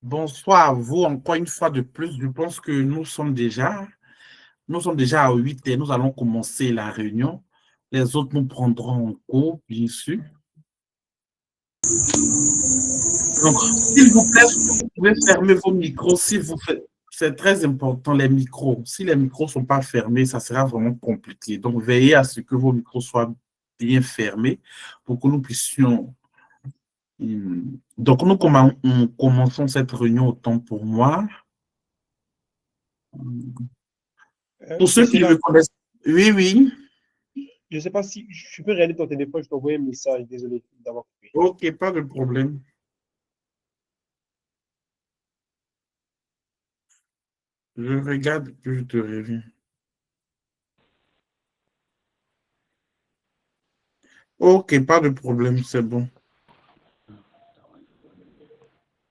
Bonsoir à vous encore une fois de plus. Je pense que nous sommes déjà à 8 et nous allons commencer la réunion. Les autres nous prendront en cours, bien sûr. Donc, s'il vous plaît, vous pouvez fermer vos micros si vous faites. C'est très important, les micros. Si les micros ne sont pas fermés, ça sera vraiment compliqué. Donc, veillez à ce que vos micros soient bien fermés pour que nous puissions. Donc, nous commençons cette réunion autant pour moi. Pour ceux qui Monsieur ne me Lam, connaissent, oui, oui. je ne sais pas si je peux regarder ton téléphone, je t'envoie un message, désolé d'avoir coupé. Ok, pas de problème. Je regarde que je te reviens. Ok, pas de problème, c'est bon.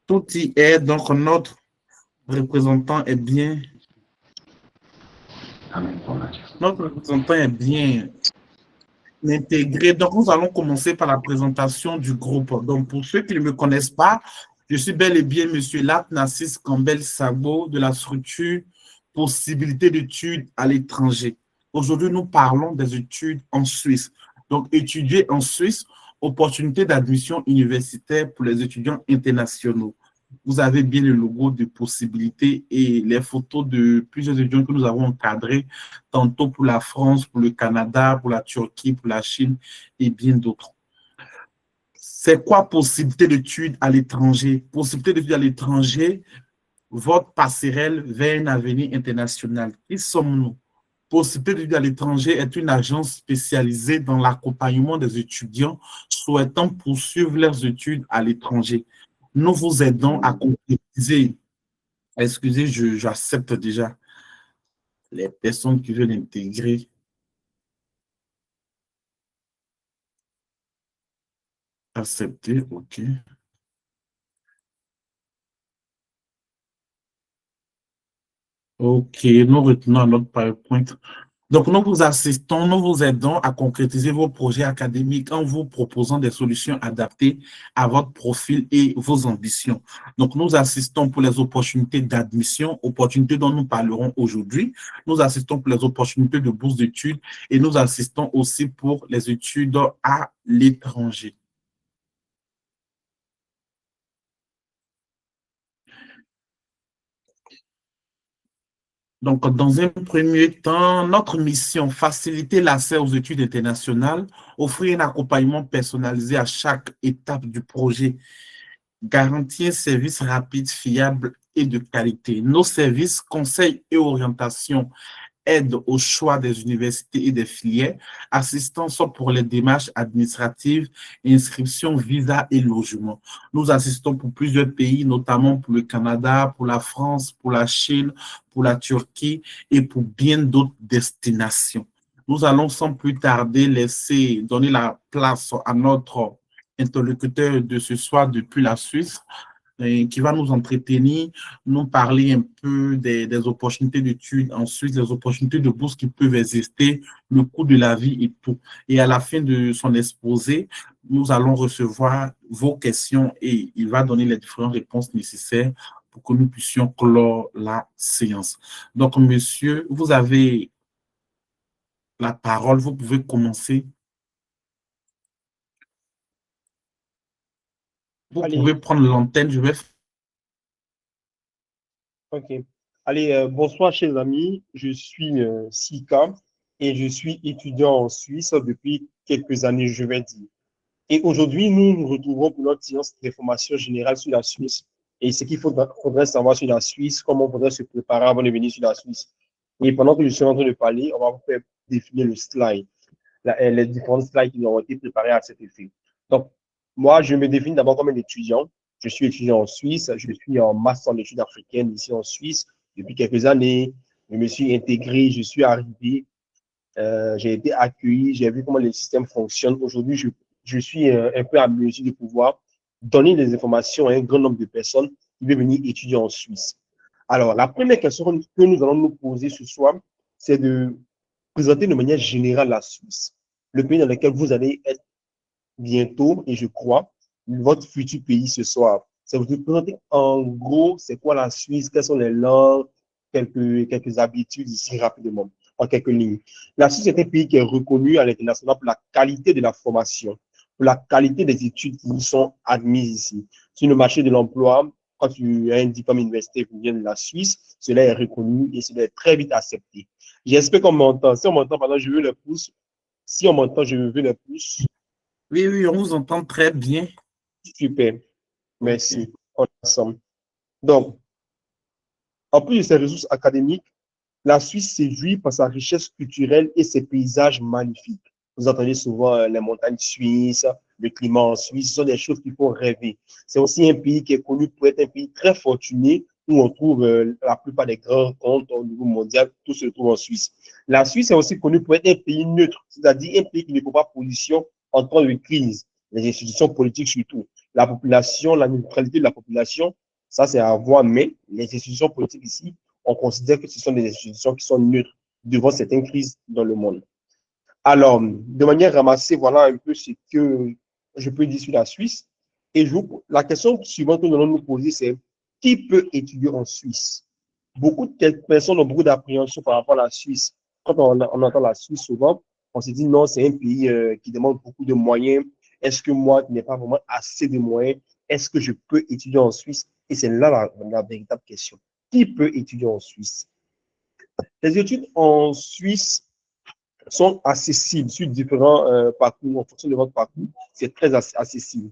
Tout y est, donc notre représentant est bien. Notre représentant est bien intégré. Donc, nous allons commencer par la présentation du groupe. Donc, pour ceux qui ne me connaissent pas, je suis bel et bien Monsieur Lat Nassis Campbell Sabo de la structure Possibilité d'études à l'étranger. Aujourd'hui, nous parlons des études en Suisse. Donc, étudier en Suisse, opportunité d'admission universitaire pour les étudiants internationaux. Vous avez bien le logo de Possibilité et les photos de plusieurs étudiants que nous avons encadrés tantôt pour la France, pour le Canada, pour la Turquie, pour la Chine et bien d'autres. C'est quoi possibilité d'études à l'étranger? Possibilité d'études à l'étranger, votre passerelle vers un avenir international. Qui sommes-nous? Possibilité d'études à l'étranger est une agence spécialisée dans l'accompagnement des étudiants souhaitant poursuivre leurs études à l'étranger. Nous vous aidons à concrétiser. Excusez, j'accepte déjà les personnes qui veulent intégrer. Accepter, OK. OK, nous retenons notre PowerPoint. Donc, nous vous aidons à concrétiser vos projets académiques en vous proposant des solutions adaptées à votre profil et vos ambitions. Donc, nous assistons pour les opportunités d'admission, opportunités dont nous parlerons aujourd'hui. Nous assistons pour les opportunités de bourse d'études et nous assistons aussi pour les études à l'étranger. Donc, dans un premier temps, notre mission, faciliter l'accès aux études internationales, offrir un accompagnement personnalisé à chaque étape du projet, garantir un service rapide, fiable et de qualité. Nos services, conseils et orientation aide au choix des universités et des filières, assistance pour les démarches administratives, inscription, visa et logement. Nous assistons pour plusieurs pays, notamment pour le Canada, pour la France, pour la Chine, pour la Turquie et pour bien d'autres destinations. Nous allons sans plus tarder donner la place à notre interlocuteur de ce soir depuis la Suisse, qui va nous entretenir, nous parler un peu des opportunités d'études, ensuite les opportunités de bourse qui peuvent exister, le coût de la vie et tout. Et à la fin de son exposé, nous allons recevoir vos questions et il va donner les différentes réponses nécessaires pour que nous puissions clore la séance. Donc, monsieur, vous avez la parole, vous pouvez commencer. Vous pouvez Allez, prendre l'antenne, je vais. ok. Allez, bonsoir, chers amis. Je suis Sika et je suis étudiant en Suisse depuis quelques années, je vais dire. Et aujourd'hui, nous nous retrouvons pour notre séance d'information générale sur la Suisse et ce qu'il faudrait savoir sur la Suisse, comment on faudrait se préparer avant de venir sur la Suisse. Et pendant que je suis en train de parler, on va vous faire définir le slide, les différents slides qui ont été préparés à cet effet. Donc, moi, je me définis d'abord comme un étudiant. Je suis étudiant en Suisse. Je suis en master en études africaines ici en Suisse depuis quelques années. Je me suis intégré, je suis arrivé, j'ai été accueilli, j'ai vu comment le système fonctionne. Aujourd'hui, je suis un peu à mesure de pouvoir donner des informations à un grand nombre de personnes qui veulent venir étudier en Suisse. Alors, la première question que nous allons nous poser ce soir, c'est de présenter de manière générale la Suisse, le pays dans lequel vous allez être bientôt, et je crois, votre futur pays ce soir. C'est vous présenter en gros c'est quoi la Suisse, quelles sont les langues, quelques habitudes ici rapidement, en quelques lignes. La Suisse est un pays qui est reconnu à l'international pour la qualité de la formation, pour la qualité des études qui sont admises ici. Sur le marché de l'emploi, quand tu as un diplôme universitaire qui vient de la Suisse, cela est reconnu et cela est très vite accepté. J'espère qu'on m'entend. Si on m'entend, pendant je veux le pouce. Si on m'entend, je veux le pouce. Oui, oui, on vous entend très bien. Super. Ok. Merci. On est ensemble. Donc, en plus de ses ressources académiques, la Suisse séduit par sa richesse culturelle et ses paysages magnifiques. Vous entendez souvent les montagnes suisses, le climat en Suisse, ce sont des choses qui font rêver. C'est aussi un pays qui est connu pour être un pays très fortuné où on trouve la plupart des grands comptes au niveau mondial, tout se trouve en Suisse. La Suisse est aussi connue pour être un pays neutre, c'est-à-dire un pays qui ne prend pas position en temps de crise, les institutions politiques surtout. La population, la neutralité de la population, ça c'est à voir, mais les institutions politiques ici on considère que ce sont des institutions qui sont neutres devant certaines crises dans le monde. Alors, de manière ramassée, voilà un peu ce que je peux dire sur la Suisse. Et la question suivante que nous allons nous poser, c'est qui peut étudier en Suisse? Beaucoup de personnes ont beaucoup d'appréhension par rapport à la Suisse. Quand on entend la Suisse souvent, on se dit non, c'est un pays qui demande beaucoup de moyens. Est-ce que moi, qui n'ai pas vraiment assez de moyens, est-ce que je peux étudier en Suisse? Et c'est là la véritable question. Qui peut étudier en Suisse? Les études en Suisse sont accessibles sur différents parcours. En fonction de votre parcours, c'est très accessible.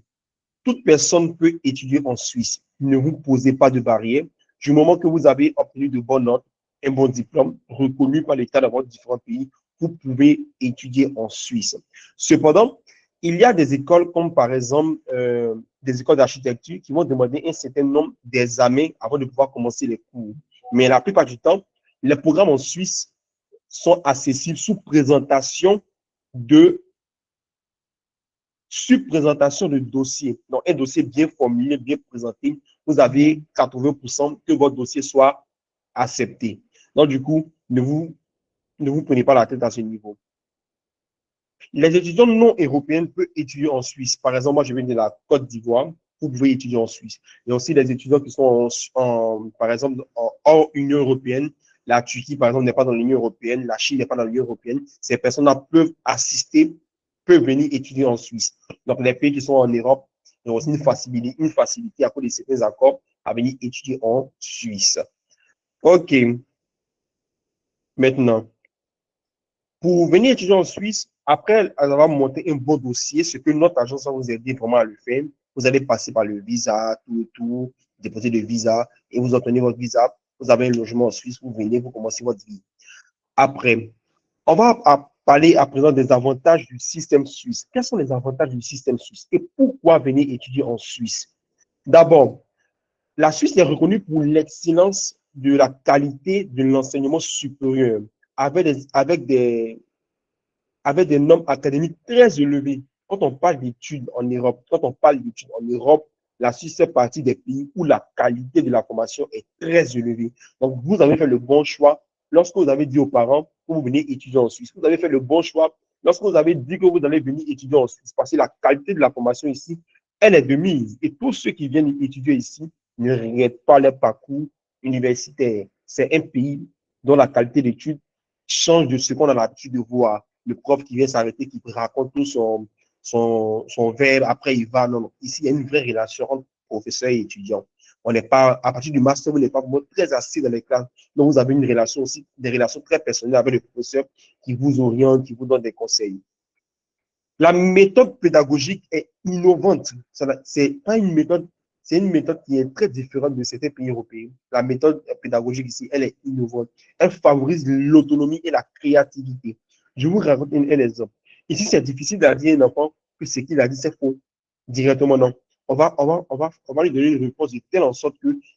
Toute personne peut étudier en Suisse. Ne vous posez pas de barrières. Du moment que vous avez obtenu de bonnes notes, un bon diplôme reconnu par l'État dans votre différents pays, vous pouvez étudier en Suisse. Cependant, il y a des écoles comme par exemple des écoles d'architecture qui vont demander un certain nombre d'examens avant de pouvoir commencer les cours. Mais la plupart du temps, les programmes en Suisse sont accessibles sous présentation de dossier. Donc, un dossier bien formulé, bien présenté, vous avez 80% que votre dossier soit accepté. Donc, du coup, ne vous prenez pas la tête à ce niveau. Les étudiants non européens peuvent étudier en Suisse. Par exemple, moi, je viens de la Côte d'Ivoire. Vous pouvez étudier en Suisse. Il y a aussi des étudiants qui sont, par exemple, hors Union européenne. La Turquie, par exemple, n'est pas dans l'Union européenne. La Chine n'est pas dans l'Union européenne. Ces personnes-là peuvent assister, peuvent venir étudier en Suisse. Donc, les pays qui sont en Europe, il y a aussi une facilité à cause de certains accords à venir étudier en Suisse. OK. Maintenant, pour venir étudier en Suisse, après avoir monté un bon dossier, ce que notre agence va vous aider vraiment à le faire, vous allez passer par le visa, tout, déposer le visa et vous obtenez votre visa. Vous avez un logement en Suisse, vous venez, vous commencez votre vie. Après, on va parler à présent des avantages du système suisse. Quels sont les avantages du système suisse et pourquoi venir étudier en Suisse? D'abord, la Suisse est reconnue pour l'excellence de la qualité de l'enseignement supérieur avec des normes académiques très élevées. Quand on parle d'études en Europe, la Suisse fait partie des pays où la qualité de la formation est très élevée. Donc, vous avez fait le bon choix lorsque vous avez dit aux parents que vous venez étudier en Suisse. Vous avez fait le bon choix lorsque vous avez dit que vous allez venir étudier en Suisse parce que la qualité de la formation ici, elle est de mise. Et tous ceux qui viennent étudier ici ne regrettent pas leur parcours universitaire. C'est un pays dont la qualité d'études change de ce qu'on a l'habitude de voir. Le prof qui vient s'arrêter, qui raconte tout son verbe, après il va. Non, non. Ici, il y a une vraie relation entre professeur et étudiant. On n'est pas, à partir du master, vous n'êtes pas très assis dans les classes. Donc, vous avez une relation aussi, des relations très personnelles avec le professeur qui vous oriente, qui vous donne des conseils. La méthode pédagogique est innovante. C'est pas une méthode, c'est une méthode qui est très différente de certains pays européens. La méthode pédagogique ici, elle est innovante. Elle favorise l'autonomie et la créativité. Je vous raconte un exemple. Ici, c'est difficile de dire à un enfant que ce qu'il a dit, c'est faux. Directement, non. On va lui donner une réponse de telle en sorte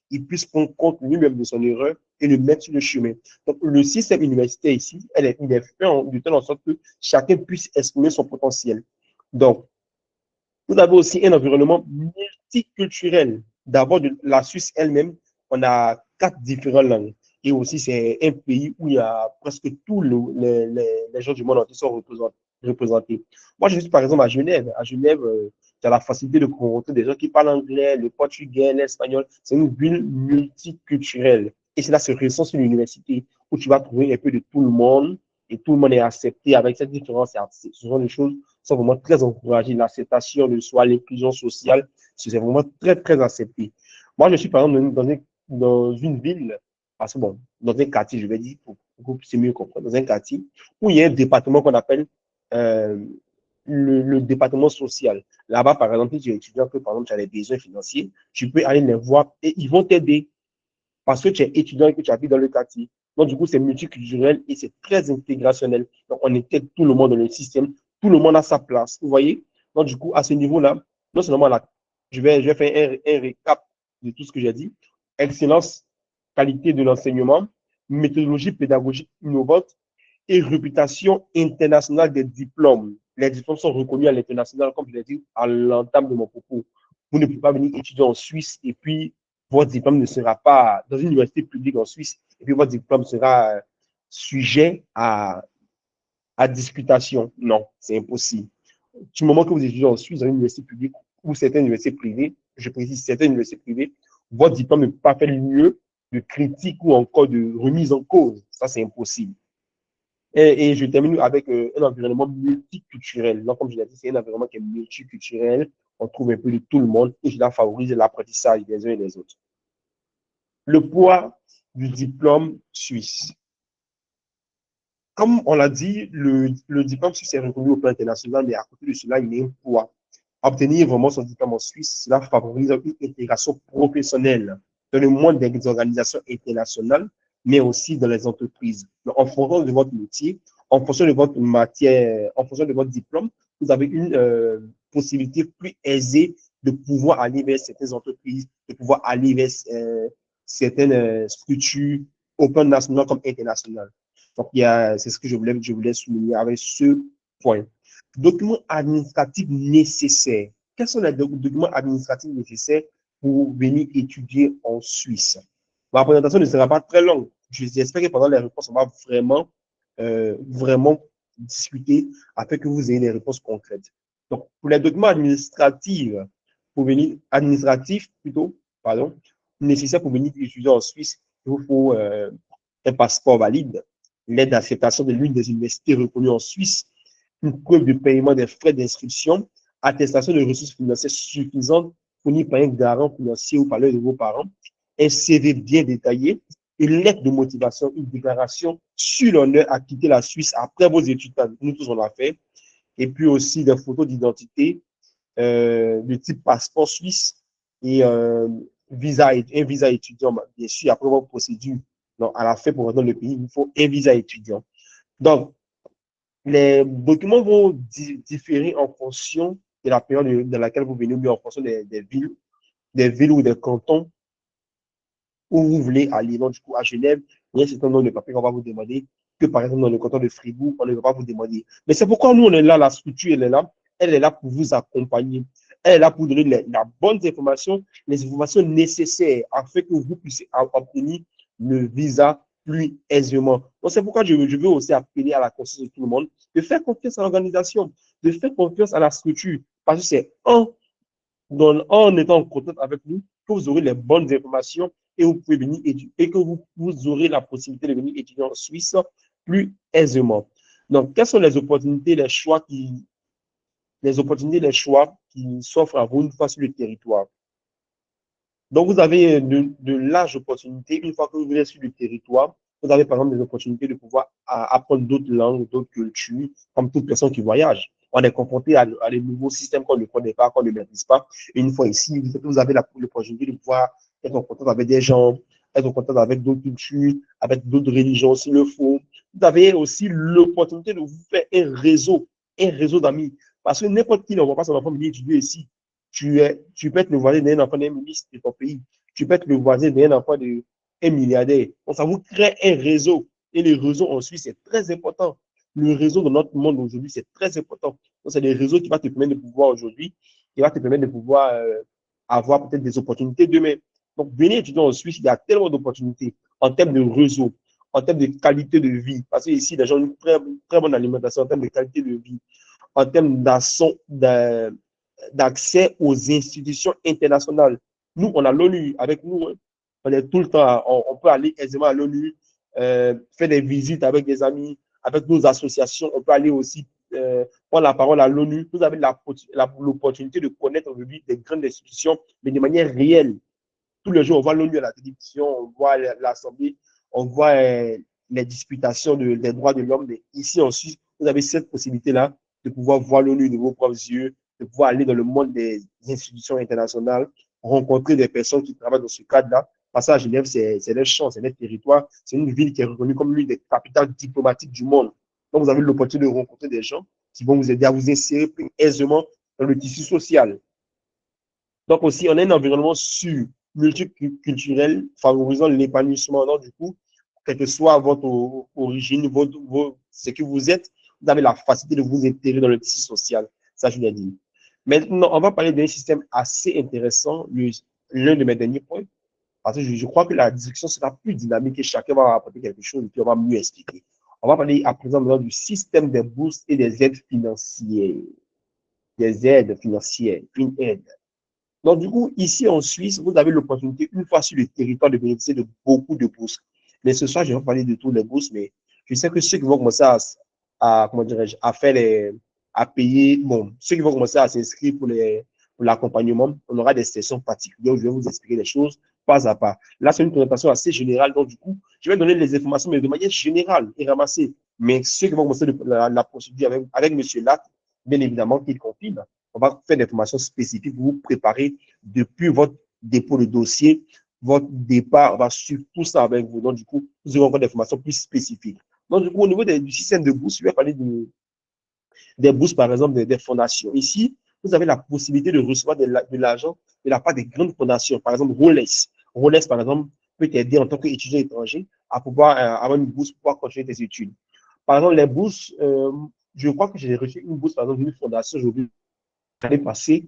qu'il puisse prendre compte lui-même de son erreur et le mettre sur le chemin. Donc, le système universitaire ici, il est fait de telle en sorte que chacun puisse exprimer son potentiel. Donc, vous avez aussi un environnement multiculturel. D'abord, la Suisse elle-même, on a 4 différentes langues. Et aussi, c'est un pays où il y a presque tous les gens du monde entier sont représentés. Moi, je suis par exemple à Genève. À Genève, tu as la facilité de rencontrer des gens qui parlent anglais, le portugais, l'espagnol. C'est une ville multiculturelle. Et cela se ressent sur l'université où tu vas trouver un peu de tout le monde et tout le monde est accepté avec cette différence. Ce sont des choses qui sont vraiment très encouragées. L'acceptation de soi, l'inclusion sociale, c'est vraiment très, très accepté. Moi, je suis par exemple dans une ville, parce que bon, dans un quartier, je vais dire, pour que c'est mieux comprendre, dans un quartier où il y a un département qu'on appelle euh, le département social. Là-bas, par exemple, si tu es étudiant, que par exemple, tu as des besoins financiers, tu peux aller les voir et ils vont t'aider parce que tu es étudiant et que tu habites dans le quartier. Donc, du coup, c'est multiculturel et c'est très intégrationnel. Donc, on intègre tout le monde dans le système. Tout le monde a sa place. Vous voyez? Donc, du coup, à ce niveau-là, non seulement là, je vais faire un récap de tout ce que j'ai dit. Excellence, qualité de l'enseignement, méthodologie pédagogique innovante et réputation internationale des diplômes. Les diplômes sont reconnus à l'international, comme je l'ai dit à l'entame de mon propos. Vous ne pouvez pas venir étudier en Suisse et puis votre diplôme ne sera pas dans une université publique en Suisse et puis votre diplôme sera sujet à disputation. Non, c'est impossible. Du moment que vous étudiez en Suisse, dans une université publique ou certaines universités privées, je précise certaines universités privées, votre diplôme ne peut pas faire lieu de critique ou encore de remise en cause. Ça, c'est impossible. Et je termine avec un environnement multiculturel. Donc, comme je l'ai dit, c'est un environnement qui est multiculturel. On trouve un peu de tout le monde et cela favorise l'apprentissage des uns et des autres. Le poids du diplôme suisse. Comme on l'a dit, le diplôme suisse est reconnu au plan international, mais à côté de cela, il y a un poids. Obtenir vraiment son diplôme en Suisse, cela favorise une intégration professionnelle dans le monde des organisations internationales, mais aussi dans les entreprises. Donc, en fonction de votre métier, en fonction de votre matière, en fonction de votre diplôme, vous avez une possibilité plus aisée de pouvoir aller vers certaines entreprises, de pouvoir aller vers certaines structures, au plan national comme international. Donc, c'est ce que je voulais souligner avec ce point. Documents administratifs nécessaires. Quels sont les documents administratifs nécessaires pour venir étudier en Suisse? Ma présentation ne sera pas très longue. J'espère que pendant les réponses, on va vraiment discuter afin que vous ayez des réponses concrètes. Donc, pour les documents administratifs plutôt, pardon, nécessaires pour venir étudier en Suisse, il vous faut un passeport valide, l'aide d'acceptation de l'une des universités reconnues en Suisse, une preuve de paiement des frais d'inscription, attestation de ressources financières suffisantes fournies par un garant financier ou par l'un de vos parents, un CV bien détaillé, une lettre de motivation, une déclaration sur l'honneur à quitter la Suisse après vos études. Nous tous, on l'a fait. Et puis aussi des photos d'identité de type passeport suisse et un visa étudiant, bien sûr, après votre procédure. Donc, à la fin, pour rentrer dans le pays, il faut un visa étudiant. Donc, les documents vont différer en fonction de la période dans laquelle vous venez, ou bien en fonction des villes ou des cantons où vous voulez aller. Donc, du coup, à Genève, il y a un certain nombre de papiers qu'on va vous demander, que par exemple, dans le canton de Fribourg, on ne va pas vous demander. Mais c'est pourquoi nous, on est là, la structure, elle est là pour vous accompagner. Elle est là pour donner la bonne information, les informations nécessaires afin que vous puissiez obtenir le visa plus aisément. Donc, c'est pourquoi je veux aussi appeler à la conscience de tout le monde de faire confiance à l'organisation, de faire confiance à la structure, parce que c'est en étant en contact avec nous que vous aurez les bonnes informations et vous pouvez venir étudier et que vous aurez la possibilité de venir étudier en Suisse plus aisément. Donc, quelles sont les opportunités, les choix qui s'offrent à vous une fois sur le territoire? Donc, vous avez de larges opportunités une fois que vous êtes sur le territoire. Vous avez par exemple des opportunités de pouvoir apprendre d'autres langues, d'autres cultures, comme toute personne qui voyage. On est confronté à des nouveaux systèmes qu'on ne connaît pas, qu'on ne maîtrise pas. Et une fois ici, vous avez l'opportunité de pouvoir être en contact avec des gens, être en contact avec d'autres cultures, avec d'autres religions s'il le faut. Vous avez aussi l'opportunité de vous faire un réseau d'amis. Parce que n'importe qui ne va pas son enfant venir étudier ici. Tu peux être le voisin d'un enfant d'un ministre de ton pays. Tu peux être le voisin d'un enfant d'un milliardaire. Donc, ça vous crée un réseau. Et le réseau en Suisse, c'est très important. Le réseau de notre monde aujourd'hui, c'est très important. Donc, c'est des réseaux qui vont te permettre de pouvoir aujourd'hui, qui va te permettre de pouvoir avoir peut-être des opportunités demain. Donc, venir étudier en Suisse, il y a tellement d'opportunités en termes de réseau, en termes de qualité de vie. Parce que ici, les gens ont une très bonne alimentation en termes de qualité de vie, en termes d'accès aux institutions internationales. Nous, on a l'ONU avec nous. Hein. On est tout le temps, on peut aller aisément à l'ONU, faire des visites avec des amis, avec nos associations. On peut aller aussi prendre la parole à l'ONU. Vous avez l'opportunité de connaître aujourd'hui des grandes institutions, mais de manière réelle. Tous les jours, on voit l'ONU à la télévision, on voit l'Assemblée, on voit les disputations des droits de l'homme. Ici, en Suisse, vous avez cette possibilité-là de pouvoir voir l'ONU de vos propres yeux, de pouvoir aller dans le monde des institutions internationales, rencontrer des personnes qui travaillent dans ce cadre-là. Parce qu'à Genève, c'est leur champ, c'est leur territoire. C'est une ville qui est reconnue comme l'une des capitales diplomatiques du monde. Donc, vous avez l'opportunité de rencontrer des gens qui vont vous aider à vous insérer plus aisément dans le tissu social. Donc aussi, on a un environnement sûr, multiculturel, favorisant l'épanouissement. Donc, du coup, quelle que soit votre origine, ce que vous êtes, vous avez la facilité de vous intégrer dans le tissu social. Ça, je l'ai dit. Maintenant, on va parler d'un système assez intéressant, l'un de mes derniers points, parce que je crois que la discussion sera plus dynamique et chacun va apporter quelque chose et puis on va mieux expliquer. On va parler à présent du système des bourses et des aides financières. Des aides financières, une aide. Donc, du coup, ici en Suisse, vous avez l'opportunité, une fois sur le territoire, de bénéficier de beaucoup de bourses. Mais ce soir, je vais parler de toutes les bourses, mais je sais que ceux qui vont commencer comment dirais-je, à faire à payer, bon, ceux qui vont commencer à s'inscrire pour l'accompagnement, on aura des sessions particulières où je vais vous expliquer les choses pas à pas. Là, c'est une présentation assez générale, donc du coup, je vais donner les informations, mais de manière générale et ramassée. Mais ceux qui vont commencer la procédure avec M. Lac, bien évidemment, qu'il confirme, on va faire des formations spécifiques pour vous préparer depuis votre dépôt de dossier, votre départ, on va suivre tout ça avec vous. Donc, du coup, vous aurez encore des formations plus spécifiques. Donc, du coup, au niveau du système de bourse, je vais parler des bourses, par exemple, des fondations. Ici, vous avez la possibilité de recevoir de l'argent de la part des grandes fondations. Par exemple, Rolex. Rolex, par exemple, peut t'aider en tant qu'étudiant étranger à pouvoir avoir une bourse pour pouvoir continuer tes études. Par exemple, les bourses, je crois que j'ai reçu une bourse, par exemple, d'une fondation aujourd'hui l'année passée,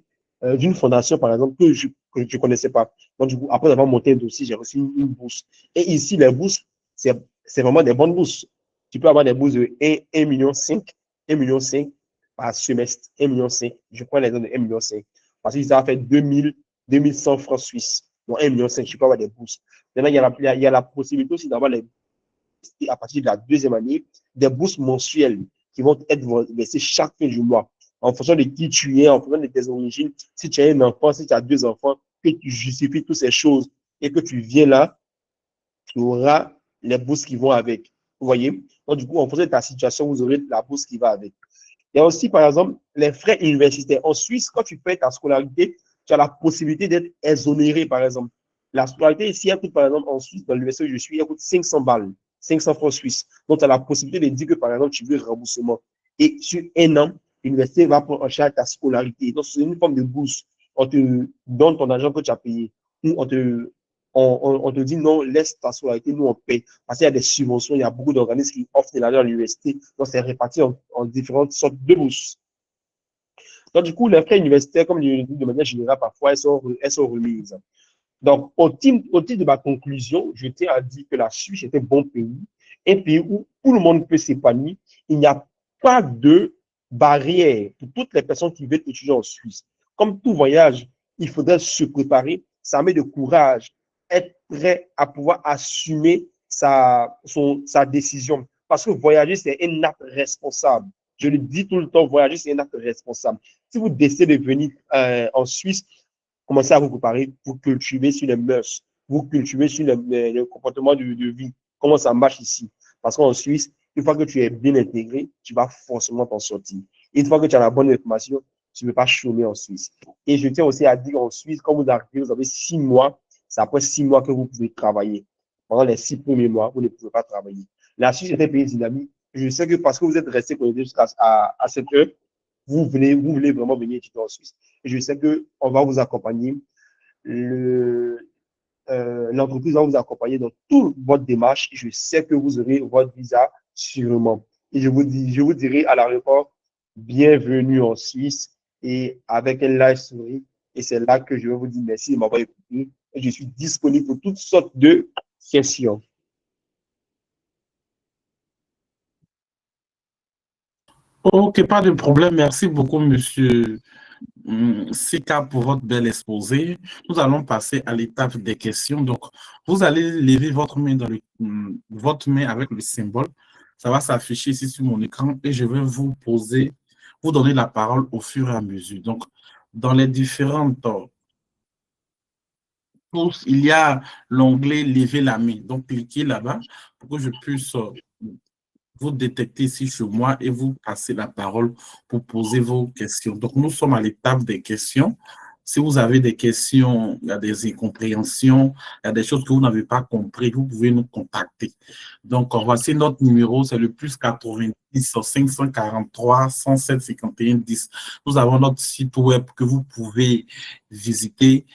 d'une fondation, par exemple, que je ne connaissais pas. Donc, du coup, après avoir monté un dossier, j'ai reçu une bourse. Et ici, les bourses, c'est vraiment des bonnes bourses. Tu peux avoir des bourses de 1,5 million, 1,5 million par semestre, 1,5 million. Je prends les de 1,5 million. Parce que ça va faire 2100 francs suisses. Donc, 1,5 million, tu peux avoir des bourses. Maintenant, il y a la possibilité aussi d'avoir à partir de la deuxième année, des bourses mensuelles qui vont être versées chaque fin du mois en fonction de qui tu es, en fonction de tes origines. Si tu as un enfant, si tu as deux enfants, que tu justifies toutes ces choses et que tu viens là, tu auras les bourses qui vont avec. Vous voyez? Donc, du coup, en fonction de ta situation, vous aurez la bourse qui va avec. Il y a aussi, par exemple, les frais universitaires. En Suisse, quand tu fais ta scolarité, tu as la possibilité d'être exonéré, par exemple. La scolarité ici, elle coûte, par exemple, en Suisse, dans l'université où je suis, elle coûte 500 balles, 500 francs suisses. Donc, tu as la possibilité de dire que, par exemple, tu veux remboursement. Et sur un an, l'université va prendre en charge ta scolarité. Donc, c'est une forme de bourse. On te donne ton argent que tu as payé. Ou on te dit non, laisse ta scolarité, nous on paye. Parce qu'il y a des subventions, il y a beaucoup d'organismes qui offrent de l'argent à l'université. Donc, c'est réparti en différentes sortes de bourses. Donc, du coup, les frais universitaires, comme je le dis de manière générale, parfois, elles sont remises. Donc, au titre de ma conclusion, je tiens à dire que la Suisse est un bon pays, un pays où tout le monde peut s'épanouir. Il n'y a pas de barrière pour toutes les personnes qui veulent étudier en Suisse. Comme tout voyage, il faudrait se préparer, ça met de courage, être prêt à pouvoir assumer sa décision. Parce que voyager, c'est un acte responsable. Je le dis tout le temps, voyager, c'est un acte responsable. Si vous décidez de venir en Suisse, commencez à vous préparer pour cultiver sur les mœurs, vous cultiver sur le comportement de vie, comment ça marche ici. Parce qu'en Suisse, une fois que tu es bien intégré, tu vas forcément t'en sortir. Une fois que tu as la bonne information, tu ne peux pas chômer en Suisse. Et je tiens aussi à dire qu'en Suisse, quand vous arrivez, vous avez 6 mois, c'est après 6 mois que vous pouvez travailler. Pendant les 6 premiers mois, vous ne pouvez pas travailler. La Suisse est un pays dynamique. Je sais que parce que vous êtes resté connecté jusqu'à cette heure, vous voulez vraiment venir étudier en Suisse. Et je sais qu'on va vous accompagner. L'entreprise va vous accompagner dans toute votre démarche. Je sais que vous aurez votre visa sûrement. Et je vous dirai à l'aéroport, bienvenue en Suisse et avec un live story. Et c'est là que je vais vous dire merci de m'avoir écouté. Et je suis disponible pour toutes sortes de questions. Ok, pas de problème. Merci beaucoup, monsieur Sika pour votre bel exposé. Nous allons passer à l'étape des questions. Donc, vous allez lever votre main, votre main avec le symbole. Ça va s'afficher ici sur mon écran et je vais vous donner la parole au fur et à mesure. Donc, dans les différentes courses, il y a l'onglet lever la main. Donc, cliquez là-bas pour que je puisse vous détecter ici sur moi et vous passez la parole pour poser vos questions. Donc, nous sommes à l'étape des questions. Si vous avez des questions, il y a des incompréhensions, il y a des choses que vous n'avez pas compris, vous pouvez nous contacter. Donc, voici notre numéro, c'est le plus 90 543 107 51 10. Nous avons notre site web que vous pouvez visiter,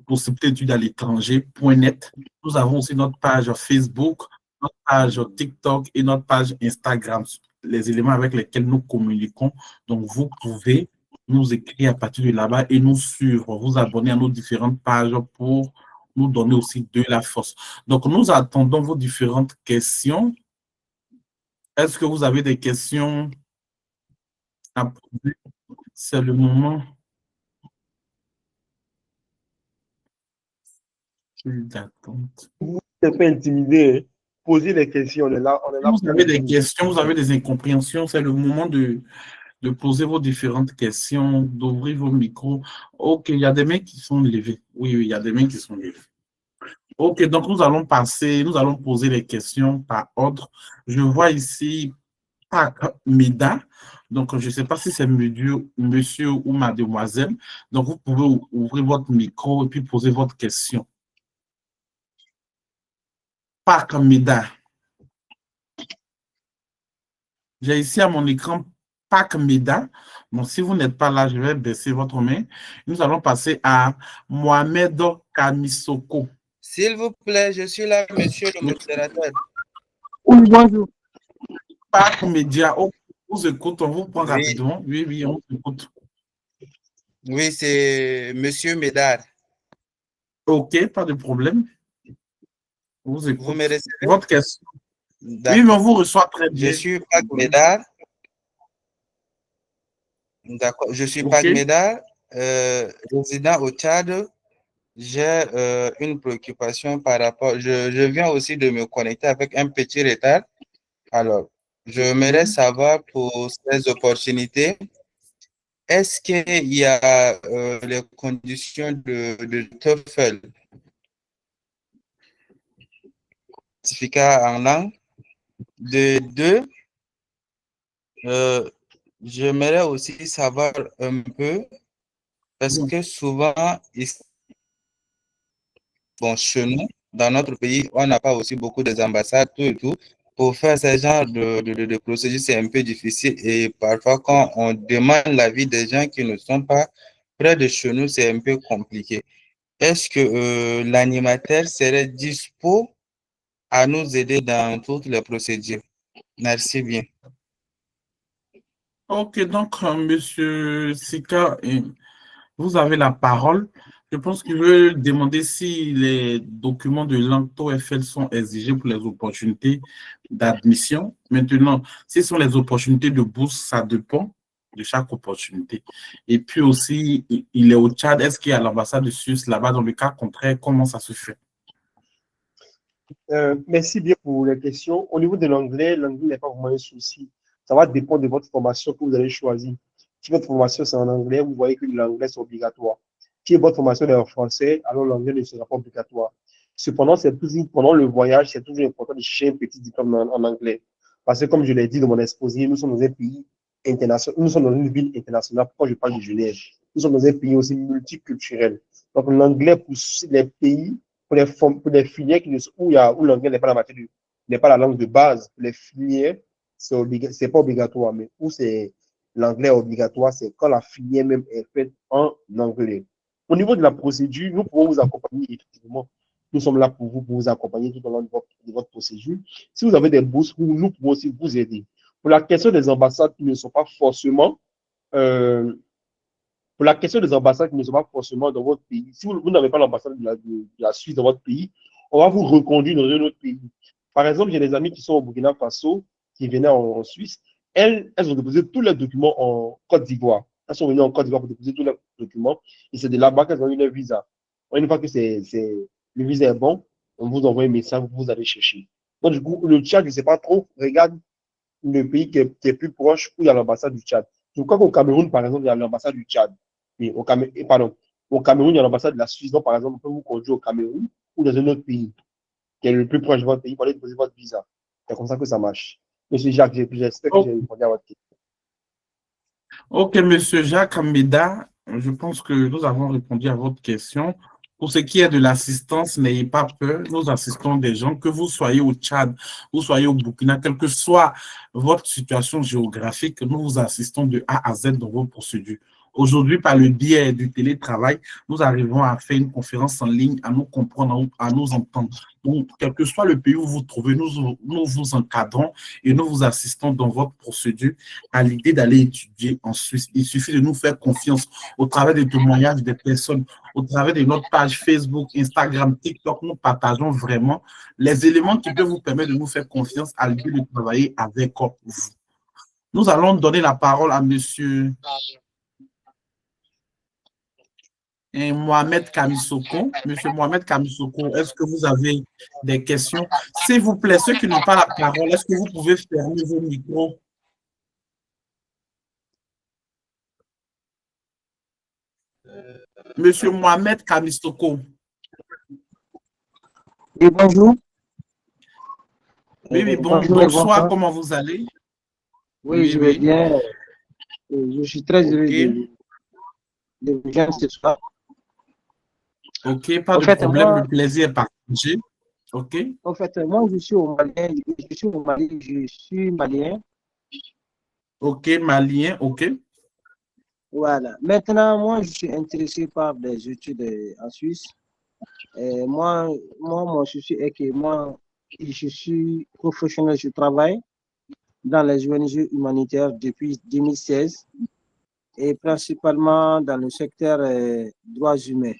possibilité d'études à l'étranger.net. Nous avons aussi notre page Facebook, notre page TikTok et notre page Instagram, les éléments avec lesquels nous communiquons. Donc, vous pouvez nous écrire à partir de là-bas et nous suivre, vous abonner à nos différentes pages pour nous donner aussi de la force. Donc, nous attendons vos différentes questions. Est-ce que vous avez des questions à poser? C'est le moment d'attente. Vous n'êtes pas intimidé. Posez les questions. On est là Vous pour avez des répondre. questions, vous avez des incompréhensions, c'est le moment de poser vos différentes questions, d'ouvrir vos micros. OK, il y a des mains qui sont levées. Oui, il y a des mains qui sont levées. OK, donc nous allons poser les questions par ordre. Je vois ici Pac Meda. Donc, je ne sais pas si c'est monsieur ou mademoiselle. Donc, vous pouvez ouvrir votre micro et puis poser votre question. Pac Meda. J'ai ici à mon écran Pac Meda. Donc, si vous n'êtes pas là, je vais baisser votre main. Nous allons passer à Mohamed Kamisoko. S'il vous plaît, je suis là, monsieur le modérateur. Oui, bonjour. Pac Média, on vous écoute, on vous prend rapidement. Oui, oui, on vous écoute. Oui, c'est monsieur Médard. OK, pas de problème. Vous écoute. Vous me recevez? Votre question. Oui, mais on vous reçoit très bien. Je suis Pac Médard. D'accord. Je suis Pac Médard, résident au Tchad. J'ai une préoccupation par rapport. Je viens aussi de me connecter avec un petit retard. Alors, j'aimerais savoir pour ces opportunités, est-ce qu'il y a les conditions de TOEFL, certificat en langue? De deux, j'aimerais aussi savoir un peu, parce que souvent, bon, chez nous, dans notre pays, on n'a pas aussi beaucoup d'ambassades, tout et tout. Pour faire ce genre de procédures, c'est un peu difficile. Et parfois, quand on demande l'avis des gens qui ne sont pas près de chez nous, c'est un peu compliqué. Est-ce que l'animateur serait dispo à nous aider dans toutes les procédures? Merci bien. OK, donc, monsieur Sika, vous avez la parole. Je pense qu'il veut demander si les documents de langue TOEFL sont exigés pour les opportunités d'admission. Maintenant, si ce sont les opportunités de bourse, ça dépend de chaque opportunité. Et puis aussi, il est au Tchad. Est-ce qu'il y a l'ambassade de Suisse là-bas? Dans le cas contraire, comment ça se fait? Merci bien pour les questions. Au niveau de l'anglais, l'anglais n'est pas vraiment un souci. Ça va dépendre de votre formation que vous allez choisir. Si votre formation c'est en anglais, vous voyez que l'anglais c'est obligatoire. Si votre formation est en français, alors l'anglais ne sera pas obligatoire. Cependant, c'est toujours pendant le voyage, c'est toujours important de chercher un petit diplôme en anglais. Parce que comme je l'ai dit dans mon exposé, nous sommes dans un pays international, nous sommes dans une ville internationale. Pourquoi je parle de Genève? Nous sommes dans un pays aussi multiculturel. Donc l'anglais pour les pays pour les filières où l'anglais n'est pas la matière n'est pas la langue de base, pour les filières, c'est pas obligatoire, mais où c'est l'anglais obligatoire, c'est quand la filière même est faite en anglais. Au niveau de la procédure, nous pouvons vous accompagner, effectivement. Nous sommes là pour vous accompagner tout au long de votre procédure. Si vous avez des bourses, nous pouvons aussi vous aider. Pour la question des ambassades qui ne sont pas forcément pour la question des ambassades qui ne sont pas forcément dans votre pays, si vous n'avez pas l'ambassade de la Suisse dans votre pays, on va vous reconduire dans un autre pays. Par exemple, j'ai des amis qui sont au Burkina Faso, qui venaient en Suisse. Elles ont déposé tous les documents en Côte d'Ivoire. Elles sont venues en Côte d'Ivoire pour déposer tous les documents. Et c'est de là-bas qu'elles ont eu leur visa. Une fois que le visa est bon, on vous envoie un message, vous allez chercher. Donc, du coup, le Tchad, je ne sais pas trop, regarde le pays qui est plus proche où il y a l'ambassade du Tchad. Je crois qu'au Cameroun, par exemple, il y a l'ambassade du Tchad. Oui, pardon. Au Cameroun, il y a l'ambassade de la Suisse. Donc, par exemple, on peut vous conduire au Cameroun ou dans un autre pays qui est le plus proche de votre pays pour aller déposer votre visa. C'est comme ça que ça marche. Monsieur Jacques, j'espère que Ok, j'ai répondu à votre question. Ok, Monsieur Jacques Ambeda, je pense que nous avons répondu à votre question. Pour ce qui est de l'assistance, n'ayez pas peur. Nous assistons des gens, que vous soyez au Tchad, vous soyez au Burkina, quelle que soit votre situation géographique, nous vous assistons de A à Z dans vos procédures. Aujourd'hui, par le biais du télétravail, nous arrivons à faire une conférence en ligne, à nous comprendre, à nous entendre. Donc, quel que soit le pays où vous vous trouvez, nous vous encadrons et nous vous assistons dans votre procédure à l'idée d'aller étudier en Suisse. Il suffit de nous faire confiance au travers des témoignages des personnes, au travers de notre page Facebook, Instagram, TikTok. Nous partageons vraiment les éléments qui peuvent vous permettre de nous faire confiance à l'idée de travailler avec vous. Nous allons donner la parole à Monsieur Mohamed Kamisoko. Monsieur Mohamed Kamisoko, est-ce que vous avez des questions? S'il vous plaît, ceux qui n'ont pas la parole, est-ce que vous pouvez fermer vos micros? Monsieur Mohamed Kamisoko. Et bonjour. Oui, Bonjour et bonsoir, bonsoir. comment vous allez? Oui, je vais bien. Je suis très heureux Ok, de vous joindre ce soir. ok, pas En de fait, problème, le plaisir est partagé. Ok, moi, je suis au Mali, je suis malien. ok, malien, ok, Voilà. Maintenant, moi, je suis intéressé par des études en Suisse. Mon souci est que moi, je suis professionnel, je travaille dans les ONG humanitaires depuis 2016 et principalement dans le secteur droits humains.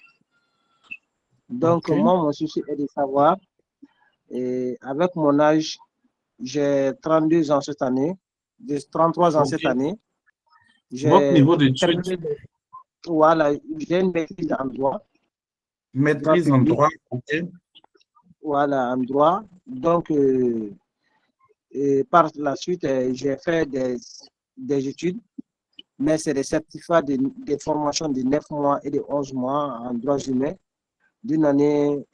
Donc, ok, moi, mon souci est de savoir, et avec mon âge, j'ai 32 ans cette année, 33 ans cette ok. année. Votre J'ai niveau d'études, terminé, voilà, j'ai une maîtrise en droit, droit maîtrise en public, droit, ok, voilà, en droit. Donc, et par la suite, j'ai fait des études, mais c'est des certificats de formation de 9 mois et de 11 mois en droits humains, d'une année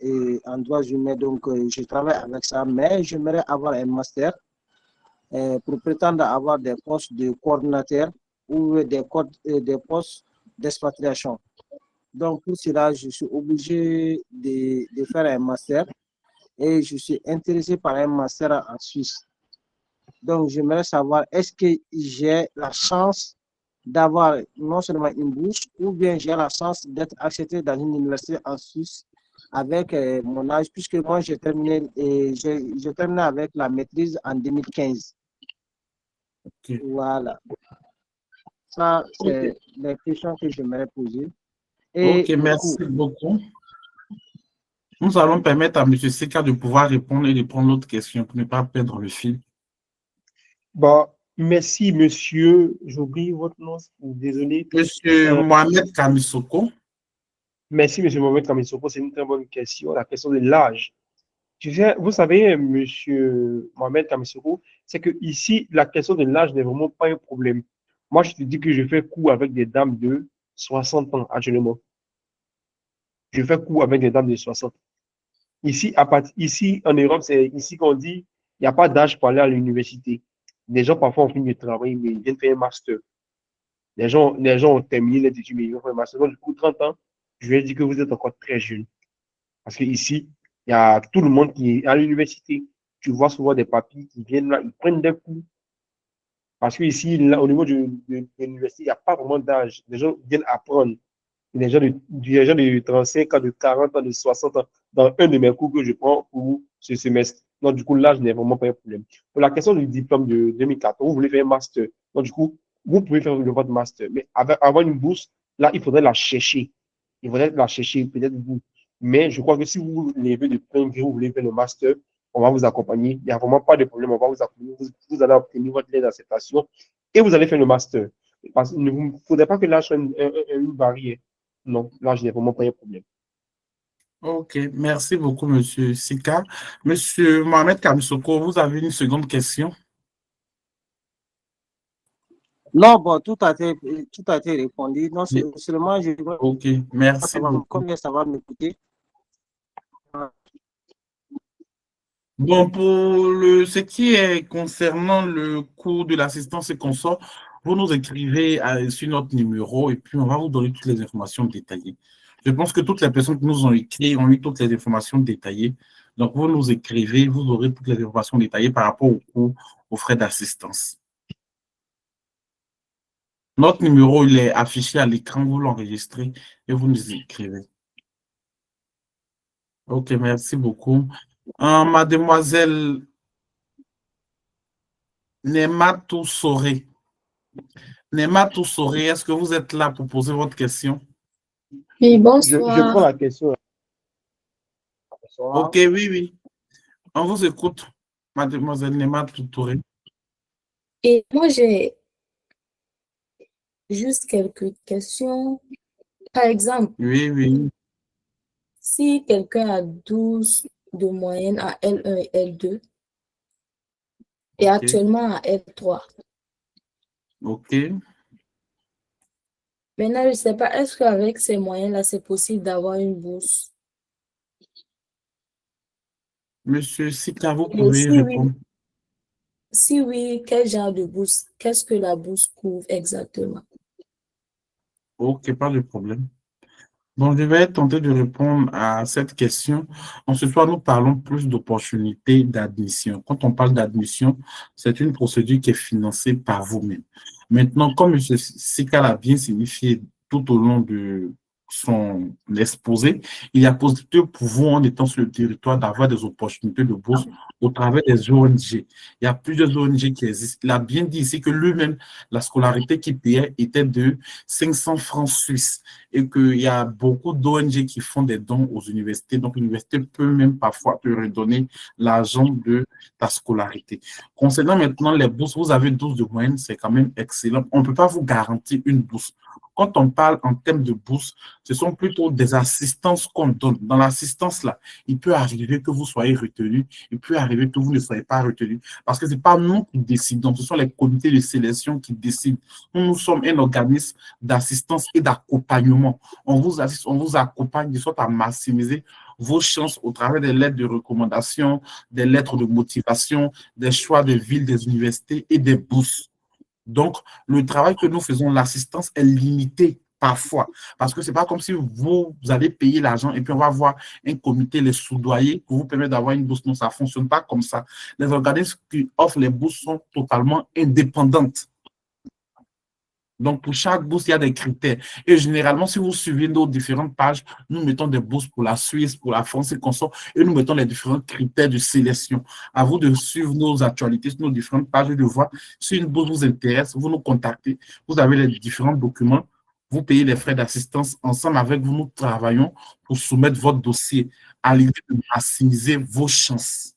en droits humains. Donc, je travaille avec ça, mais j'aimerais avoir un master pour prétendre avoir des postes de coordinateur ou des postes d'expatriation. Donc, pour cela, je suis obligé de faire un master et je suis intéressé par un master en Suisse. Donc, j'aimerais savoir, est-ce que j'ai la chance d'avoir non seulement une bourse ou bien j'ai la chance d'être accepté dans une université en Suisse avec mon âge, puisque moi, j'ai terminé avec la maîtrise en 2015. ok. Voilà. Ça, Ok, c'est les questions que j'aimerais poser. ok, Et du coup, merci beaucoup. Nous allons permettre à M. Seka de pouvoir répondre et de prendre l'autre question pour ne pas perdre le fil. Bah, merci, monsieur. J'oublie votre nom. Désolé. Monsieur Euh, Mohamed Kamisoko. Merci, monsieur Mohamed Kamissoko. C'est une très bonne question. La question de l'âge. Vous savez, monsieur Mohamed Kamissoko, c'est que ici, la question de l'âge n'est vraiment pas un problème. Moi, je te dis que je fais coup avec des dames de 60 ans actuellement. Je fais coup avec des dames de 60. Ici, en Europe, c'est ici qu'on dit il n'y a pas d'âge pour aller à l'université. Les gens, parfois, ont fini de travailler, mais ils viennent faire un master. Les gens ont terminé les études, mais ils vont faire un master. Donc, du coup, 30 ans, je vais dire que vous êtes encore très jeune. Parce qu'ici, il y a tout le monde qui est à l'université. Tu vois souvent des papis qui viennent là, ils prennent des cours. Parce qu'ici, là, au niveau de l'université, il n'y a pas vraiment d'âge. Les gens viennent apprendre. Des gens de 35 ans, de 40 ans, de 60 ans, dans un de mes cours que je prends pour ce semestre. Donc, du coup, l'âge n'est vraiment pas un problème. Pour la question du diplôme de 2014, vous voulez faire un master. Donc, du coup, vous pouvez faire votre master. Mais avoir une bourse, là, il faudrait la chercher. Il faudrait la chercher, peut-être vous. Mais je crois que si vous levez de plein gré, vous voulez faire le master, on va vous accompagner. Il n'y a vraiment pas de problème. On va vous accompagner. Vous allez obtenir votre lettre d'acceptation et vous allez faire le master. Parce qu'il ne vous faudrait pas que l'âge soit une barrière. Non, l'âge n'est vraiment pas un problème. Ok, merci beaucoup, Monsieur Sika. Monsieur Mohamed Kamsoko, vous avez une seconde question? Non, bon, tout a été répondu. Non, Oui. seulement je veux Ok, merci savoir beaucoup. combien ça va me coûter. Bon, pour ce qui est concernant le coût de l'assistance et consort, vous nous écrivez sur notre numéro et puis on va vous donner toutes les informations détaillées. Je pense que toutes les personnes qui nous ont écrit ont eu toutes les informations détaillées. Donc, vous nous écrivez, vous aurez toutes les informations détaillées par rapport au coût, aux frais d'assistance. Notre numéro, il est affiché à l'écran, vous l'enregistrez et vous nous écrivez. Ok, merci beaucoup. Mademoiselle Nematou Soré. Nematou Soré, est-ce que vous êtes là pour poser votre question? Oui, Je bonsoir. prends la question. Ok, oui, oui. On vous écoute, mademoiselle Nematou Soré. Et moi, j'ai juste quelques questions. Par exemple, Oui, oui. si quelqu'un a 12 de moyenne à L1 et L2 et Ok. actuellement à L3, Ok. maintenant, je ne sais pas, est-ce qu'avec ces moyens-là, c'est possible d'avoir une bourse? Monsieur Sika, vous Et pouvez répondre. si oui, quel genre de bourse? Qu'est-ce que la bourse couvre exactement? Ok, pas de problème. Donc, je vais tenter de répondre à cette question. En ce soir, nous parlons plus d'opportunités d'admission. Quand on parle d'admission, c'est une procédure qui est financée par vous-même. Maintenant, comme M. Sika l'a bien signifié tout au long de son exposé, il y a possibilité pour vous, en étant sur le territoire, d'avoir des opportunités de bourse au travers des ONG. Il y a plusieurs ONG qui existent. Il a bien dit ici que lui-même, la scolarité qu'il payait était de 500 francs suisses et qu'il y a beaucoup d'ONG qui font des dons aux universités. Donc, l'université peut même parfois te redonner l'argent de ta scolarité. Concernant maintenant les bourses, vous avez 12 de moyenne, c'est quand même excellent. On ne peut pas vous garantir une bourse. Quand on parle en termes de bourse, ce sont plutôt des assistances qu'on donne. Dans l'assistance-là, il peut arriver que vous soyez retenu, il peut arriver que vous ne soyez pas retenu, parce que ce n'est pas nous qui décidons, ce sont les comités de sélection qui décident. Nous sommes un organisme d'assistance et d'accompagnement. On vous assiste, on vous accompagne de sorte à maximiser vos chances au travers des lettres de recommandation, des lettres de motivation, des choix de villes, des universités et des bourses. Donc, le travail que nous faisons, l'assistance est limitée parfois, parce que ce n'est pas comme si vous allez payer l'argent et puis on va voir un comité les soudoyer pour vous permettre d'avoir une bourse. Non, ça ne fonctionne pas comme ça. Les organismes qui offrent les bourses sont totalement indépendantes. Donc, pour chaque bourse, il y a des critères. Et généralement, si vous suivez nos différentes pages, nous mettons des bourses pour la Suisse, pour la France et consorts, et nous mettons les différents critères de sélection. À vous de suivre nos actualités sur nos différentes pages et de voir si une bourse vous intéresse, vous nous contactez. Vous avez les différents documents, vous payez les frais d'assistance. Ensemble avec vous, nous travaillons pour soumettre votre dossier à l'idée de maximiser vos chances.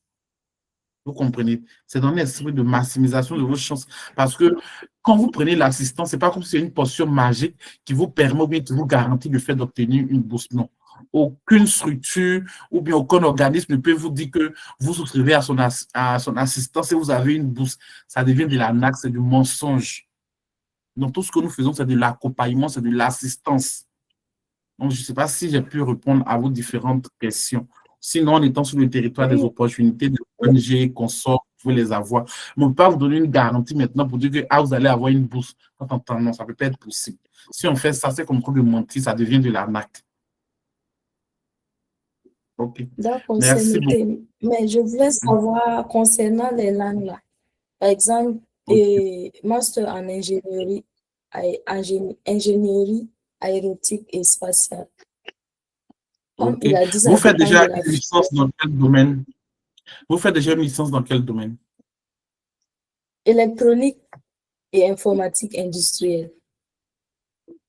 Vous comprenez? C'est dans l'esprit de maximisation de vos chances. Parce que quand vous prenez l'assistance, ce n'est pas comme si c'est une potion magique qui vous permet ou bien qui vous garantit le fait d'obtenir une bourse. Non. Aucune structure ou bien aucun organisme ne peut vous dire que vous souscrivez à son assistance et vous avez une bourse. Ça devient de l'arnaque, c'est du mensonge. Donc, tout ce que nous faisons, c'est de l'accompagnement, c'est de l'assistance. Donc, je ne sais pas si j'ai pu répondre à vos différentes questions. Sinon, en étant sur le territoire des Oui, opportunités, des ONG, consorts, vous pouvez les avoir. Mais on ne peut pas vous donner une garantie maintenant pour dire que vous allez avoir une bourse. Non, ça ne peut pas être possible. Si on fait ça, c'est comme trop de mentir, ça devient de l'arnaque. OK. d'accord, c'est Merci beaucoup. noté. Mais je voulais savoir concernant les langues là. Par exemple, master en ingénierie, ingénierie aéronautique et spatiale. Comme OK. il a dit, Vous ça faites dépend déjà de la une licence dans quel domaine? Vous faites déjà une licence dans quel domaine? électronique et informatique industrielle.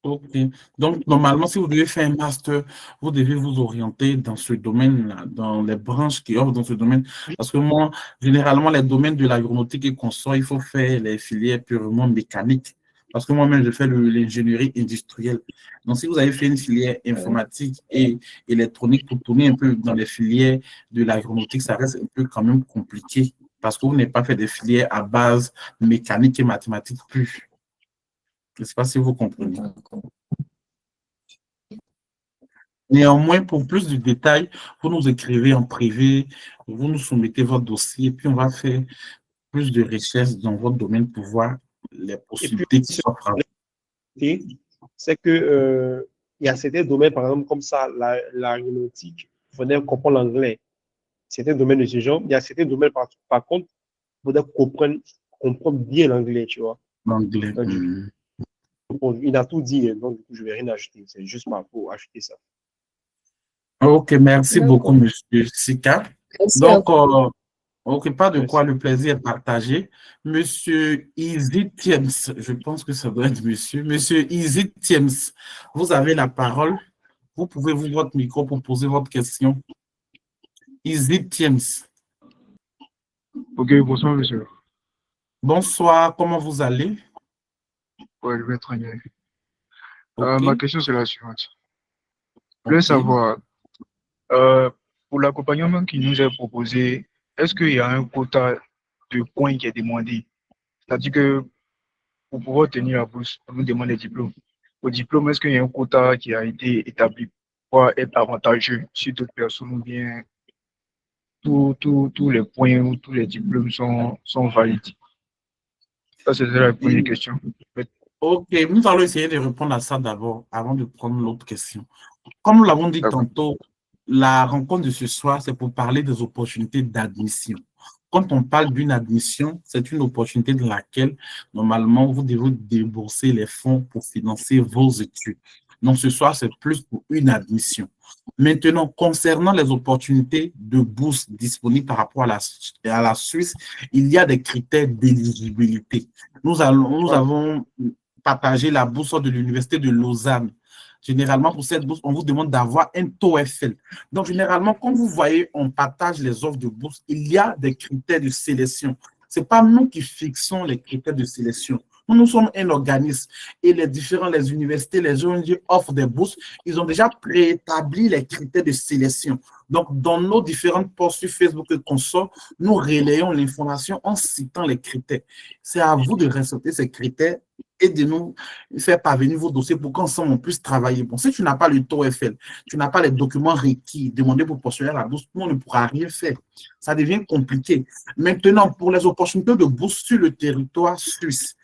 OK. Donc, normalement, si vous devez faire un master, vous devez vous orienter dans ce domaine-là, dans les branches qui offrent dans ce domaine. Parce que moi, généralement, les domaines de l'aéronautique et consorts, il faut faire les filières purement mécaniques. Parce que moi-même, je fais l'ingénierie industrielle. Donc, si vous avez fait une filière informatique et électronique pour tourner un peu dans les filières de l'aéronautique, ça reste un peu quand même compliqué parce que vous n'avez pas fait des filières à base mécanique et mathématiques plus. Je ne sais pas si vous comprenez. Néanmoins, pour plus de détails, vous nous écrivez en privé, vous nous soumettez votre dossier, et puis on va faire plus de recherches dans votre domaine pour voir les possibilités qui s'offrent à vous. C'est que il y a certains domaines, par exemple, comme ça, l'aéronautique, il faudrait comprendre l'anglais. Certains domaines de ce genre, il y a certains domaines, par contre, il faudrait comprendre bien l'anglais, tu vois. L'anglais. Il a tout dit, donc du coup, je ne vais rien ajouter. C'est juste pour ajouter ça. Ok, merci beaucoup, Monsieur Sika. Donc, ok, pas de Merci. quoi, le plaisir est partagé. Monsieur Izzy Thiems, je pense que ça doit être Monsieur Izzy Thiems, vous avez la parole. Vous pouvez ouvrir votre micro pour poser votre question. Izzy Thiems. Ok, bonsoir, monsieur. Bonsoir, comment vous allez? Ouais, je vais très bien. Ok, Ma question, c'est la suivante. Je voulais ok. savoir, pour l'accompagnement qui nous est proposé, est-ce qu'il y a un quota de points qui est demandé? C'est-à-dire que pour pouvoir tenir la bourse, on nous demande des diplômes. Au diplôme, est-ce qu'il y a un quota qui a été établi pour être avantageux sur d'autres personnes ou bien tous les points ou tous les diplômes sont valides? Ça, c'était la première question. Ok, nous allons essayer de répondre à ça d'abord, avant de prendre l'autre question. Comme nous l'avons dit D'accord. tantôt, la rencontre de ce soir, c'est pour parler des opportunités d'admission. Quand on parle d'une admission, c'est une opportunité dans laquelle, normalement, vous devez débourser les fonds pour financer vos études. Donc, ce soir, c'est plus pour une admission. Maintenant, concernant les opportunités de bourse disponibles par rapport à la Suisse, il y a des critères d'éligibilité. Nous avons partagé la bourse de l'Université de Lausanne. Généralement, pour cette bourse, on vous demande d'avoir un TOEFL. Donc, généralement, quand vous voyez, on partage les offres de bourse, il y a des critères de sélection. Ce n'est pas nous qui fixons les critères de sélection. Nous sommes un organisme et les universités, les ONG offrent des bourses. Ils ont déjà préétabli les critères de sélection. Donc, dans nos différentes posts sur Facebook et consorts, nous relayons l'information en citant les critères. C'est à vous de respecter ces critères et de nous faire parvenir vos dossiers pour qu'ensemble on puisse travailler. Bon, si tu n'as pas le TOEFL, tu n'as pas les documents requis demandés pour postuler à la bourse, on ne pourra rien faire. Ça devient compliqué. Maintenant, pour les opportunités de bourse sur le territoire suisse,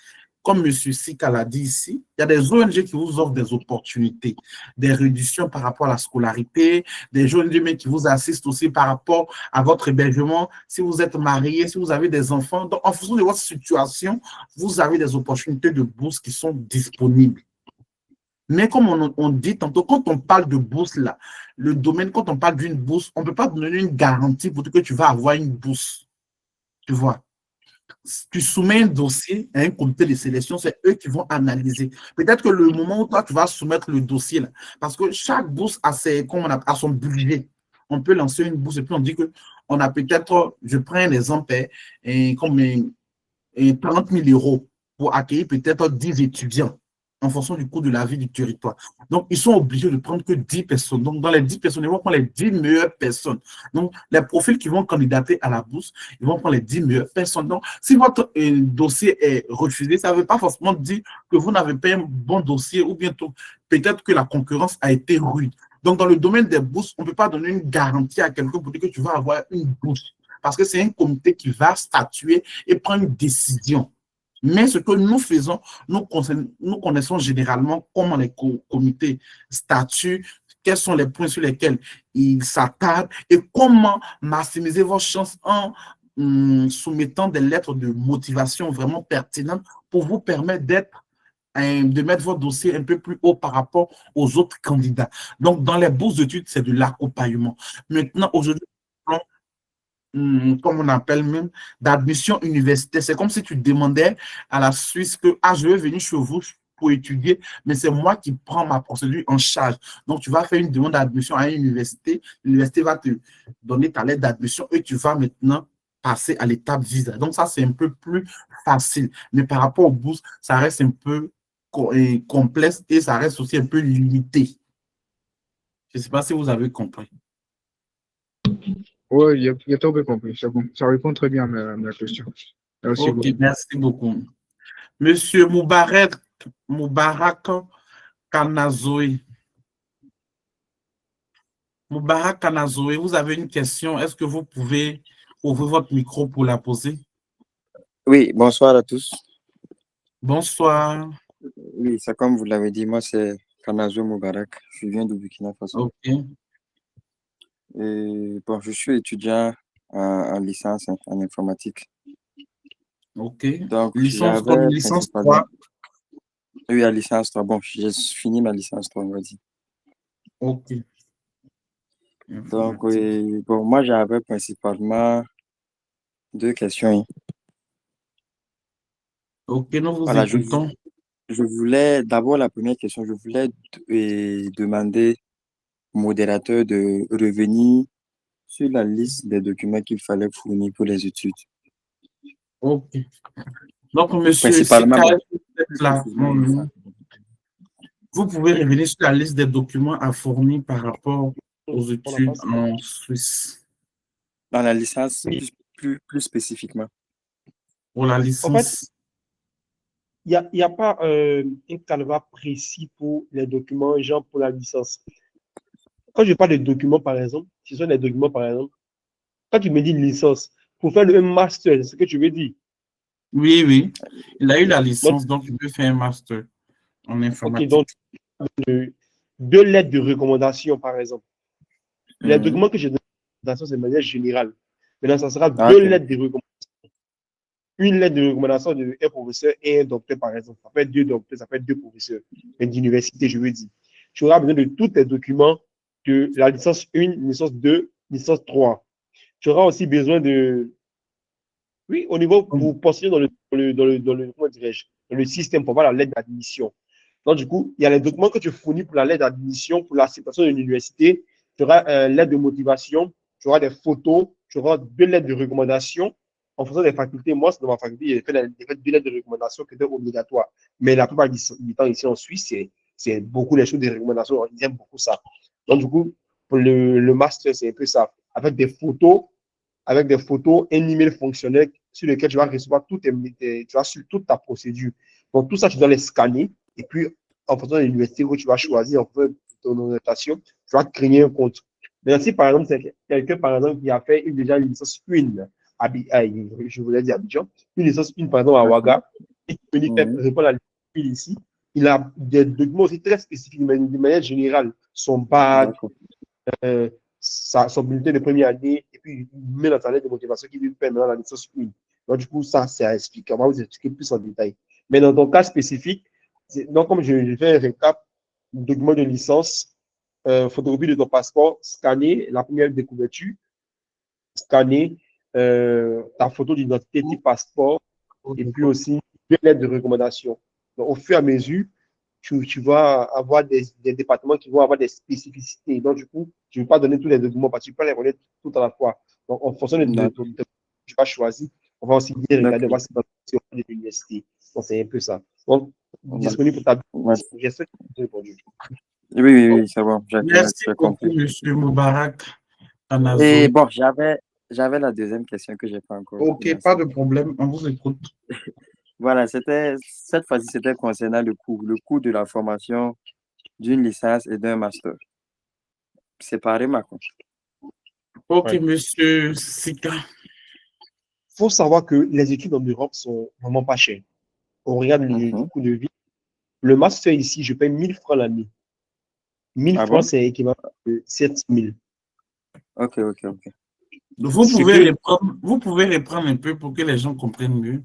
comme M. Sika l'a dit ici, il y a des ONG qui vous offrent des opportunités, des réductions par rapport à la scolarité, des ONG qui vous assistent aussi par rapport à votre hébergement, si vous êtes marié, si vous avez des enfants. Donc, en fonction de votre situation, vous avez des opportunités de bourse qui sont disponibles. Mais comme on dit tantôt, quand on parle de bourse, là, le domaine, quand on parle d'une bourse, on ne peut pas donner une garantie pour que tu vas avoir une bourse. Tu vois? Tu soumets un dossier à un comité de sélection, c'est eux qui vont analyser. Peut-être que le moment où toi, tu vas soumettre le dossier, là, parce que chaque bourse a, son budget. On peut lancer une bourse et puis on dit qu'on a peut-être, je prends un exemple, comme 30 000 € pour accueillir peut-être 10 étudiants en fonction du coût de la vie du territoire. Donc, ils sont obligés de prendre que 10 personnes. Donc, dans les 10 personnes, ils vont prendre les 10 meilleures personnes. Donc, les profils qui vont candidater à la bourse, ils vont prendre les 10 meilleures personnes. Donc, si votre dossier est refusé, ça ne veut pas forcément dire que vous n'avez pas un bon dossier ou bientôt, peut-être que la concurrence a été rude. Donc, dans le domaine des bourses, on ne peut pas donner une garantie à quelqu'un pour dire que tu vas avoir une bourse. Parce que c'est un comité qui va statuer et prendre une décision. Mais ce que nous faisons, nous connaissons généralement comment les comités statuent, quels sont les points sur lesquels ils s'attardent et comment maximiser vos chances en soumettant des lettres de motivation vraiment pertinentes pour vous permettre de mettre votre dossier un peu plus haut par rapport aux autres candidats. Donc, dans les bourses d'études, c'est de l'accompagnement. Maintenant, aujourd'hui, comme on appelle même, d'admission universitaire. C'est comme si tu demandais à la Suisse que je vais venir chez vous pour étudier, mais c'est moi qui prends ma procédure en charge. Donc, tu vas faire une demande d'admission à une université, l'université va te donner ta lettre d'admission et tu vas maintenant passer à l'étape visa. Donc, ça, c'est un peu plus facile. Mais par rapport aux bourses, ça reste un peu complexe et ça reste aussi un peu limité. Je ne sais pas si vous avez compris. Oui, il y a tout bien compris. C'est bon. Ça répond très bien à ma question. Merci Ok, beaucoup. merci beaucoup. Monsieur Moubarak Kanazoe. Moubarak Kanazoe, vous avez une question. Est-ce que vous pouvez ouvrir votre micro pour la poser? Oui, bonsoir à tous. Bonsoir. Oui, c'est comme vous l'avez dit, moi c'est Kanazo Moubarak, je viens du Burkina Faso. Ok, Et bon, je suis étudiant en licence en informatique. ok. Donc, Licence comme j'avais licence principalement 3. eu à licence 3. Bon, j'ai fini ma licence 3, on va dire. Ok. Donc, Informatique. bon, moi j'avais principalement deux questions. Ok, nous vous Voilà, écoutons. je voulais, d'abord la première question, je voulais demander au modérateur de revenir sur la liste des documents qu'il fallait fournir pour les études. Ok. Donc, monsieur Principalement, Sika, bon, vous êtes plus là. précisément une licence. Vous pouvez revenir sur la liste des documents à fournir par rapport aux On n'a études pas ça. en Suisse. Dans la licence, Oui. plus spécifiquement. Pour la En fait, licence. il y a pas un canevas précis pour les documents, genre pour la licence. Quand je parle de documents, par exemple, ce sont des documents, par exemple, quand tu me dis licence, pour faire le master, c'est ce que tu veux dire. Oui, oui. Il a eu la Donc, licence, donc il peut faire un master en ok, donc informatique. deux lettres de recommandation, par exemple. Les Mhm. documents que j'ai donnés, c'est de manière générale. Maintenant, ça sera Ah, deux ok. lettres de recommandation. Une lettre de recommandation d'un professeur et un docteur, par exemple. Ça peut être deux docteurs, ça peut être deux professeurs d'université, je veux dire. Tu auras besoin de tous tes documents de la licence 1, licence 2, licence 3. Tu auras aussi besoin de, oui, au niveau pour postuler comment dirais-je, dans le système pour avoir la lettre d'admission. Donc, du coup, il y a les documents que tu fournis pour la lettre d'admission, pour l'acceptation de l'université. Tu auras une lettre de motivation, tu auras des photos, tu auras deux lettres de recommandation. En fonction des facultés, moi, c'est dans ma faculté, j'ai fait deux lettres de recommandation qui étaient obligatoires. Mais la plupart du temps, ici en Suisse, c'est beaucoup les choses de recommandation. Ils aiment beaucoup ça. Donc, du coup, pour le master, c'est un peu ça. Avec des photos, un email fonctionnel sur lequel tu vas recevoir tu vas sur toute ta procédure. Donc, tout ça, tu dois les scanner. Et puis, en fonction de l'université que tu vas choisir, en fonction de ton orientation, tu vas créer un compte. Mais si, par exemple, c'est quelqu'un, par exemple, qui a fait déjà une licence 1, je voulais dire Abidjan, une licence 1, par exemple, à Ouaga, et qui venait répondre à la licence 1 ici, il a des documents aussi très spécifiques, mais de manière générale, son bac, son bulletin de première année, et puis il met dans sa lettre de motivation qui lui permet la licence 1. Donc, du coup, ça, c'est à expliquer. On va vous expliquer plus en détail. Mais dans ton cas spécifique, donc, comme je fais un récap, document de licence, photocopie de ton passeport, scanner la première de couverture, scanner ta photo d'identité type passeport, et puis aussi deux lettres de recommandation. Donc, au fur et à mesure, tu vas avoir des départements qui vont avoir des spécificités. Donc, du coup, tu ne veux pas donner tous les documents parce que tu peux les connaître tout à la fois. Donc, en fonction de tu vas choisir, on va aussi bien regarder, voir si c'est de l'université. Donc, c'est un peu ça. Donc, disponible pour ta j'espère que tu as répondu. Oui, c'est bon, Merci j'ai beaucoup, compris. monsieur Moubarak Kanazo. Et bon, j'avais la deuxième question que j'ai pas encore Ok, pas de problème, on vous écoute. Voilà, cette fois-ci, c'était concernant le coût de la formation d'une licence et d'un master. Séparément, quoi. Ok, Ouais. monsieur Sika. Il faut savoir que les études en Europe sont vraiment pas chères. On regarde les coûts de vie. Le master ici, je paye 1000 francs l'année. 1000 Ah francs, bon? c'est équivalent à 7000. Ok. Vous pouvez reprendre un peu pour que les gens comprennent mieux.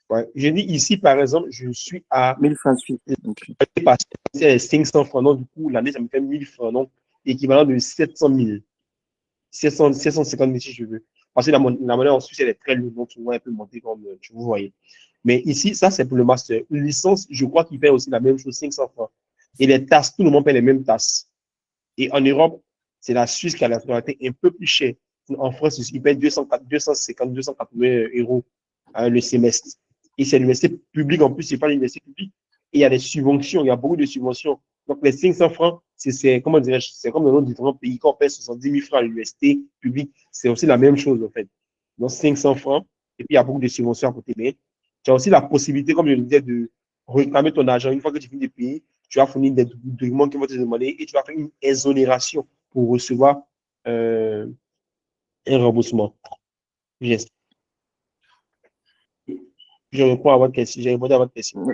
Ouais. Je dis ici, par exemple, je suis à 1000 francs suisses. c'est 500 francs. Donc, du coup, l'année, ça me fait 1000 francs. Donc, équivalent de 700 000. 750 000 si je veux. Parce que la monnaie en Suisse, elle est très lourde. Donc, souvent, elle peut monter comme tu vous voyez. Mais ici, ça, c'est pour le master. Une licence, je crois qu'il paye aussi la même chose, 500 francs. Et les tasses, tout le monde paye les mêmes tasses. Et en Europe, c'est la Suisse qui a la scolarité un peu plus chère. En France, ils payent 250, 280 euros le semestre. Et c'est l'université publique en plus, c'est pas l'université publique. Et il y a des subventions, il y a beaucoup de subventions. Donc, les 500 francs, comment dirais-je, c'est comme dans nos différents pays, quand on paie 70 000 francs à l'université publique, c'est aussi la même chose, en fait. Donc, 500 francs, et puis il y a beaucoup de subventions à côté. Mais tu as aussi la possibilité, comme je le disais, de réclamer ton argent. Une fois que tu finis de payer, tu vas fournir des documents qui vont te demander et tu vas faire une exonération pour recevoir un remboursement. Yes. Je réponds à votre question. J'ai répondu à votre question.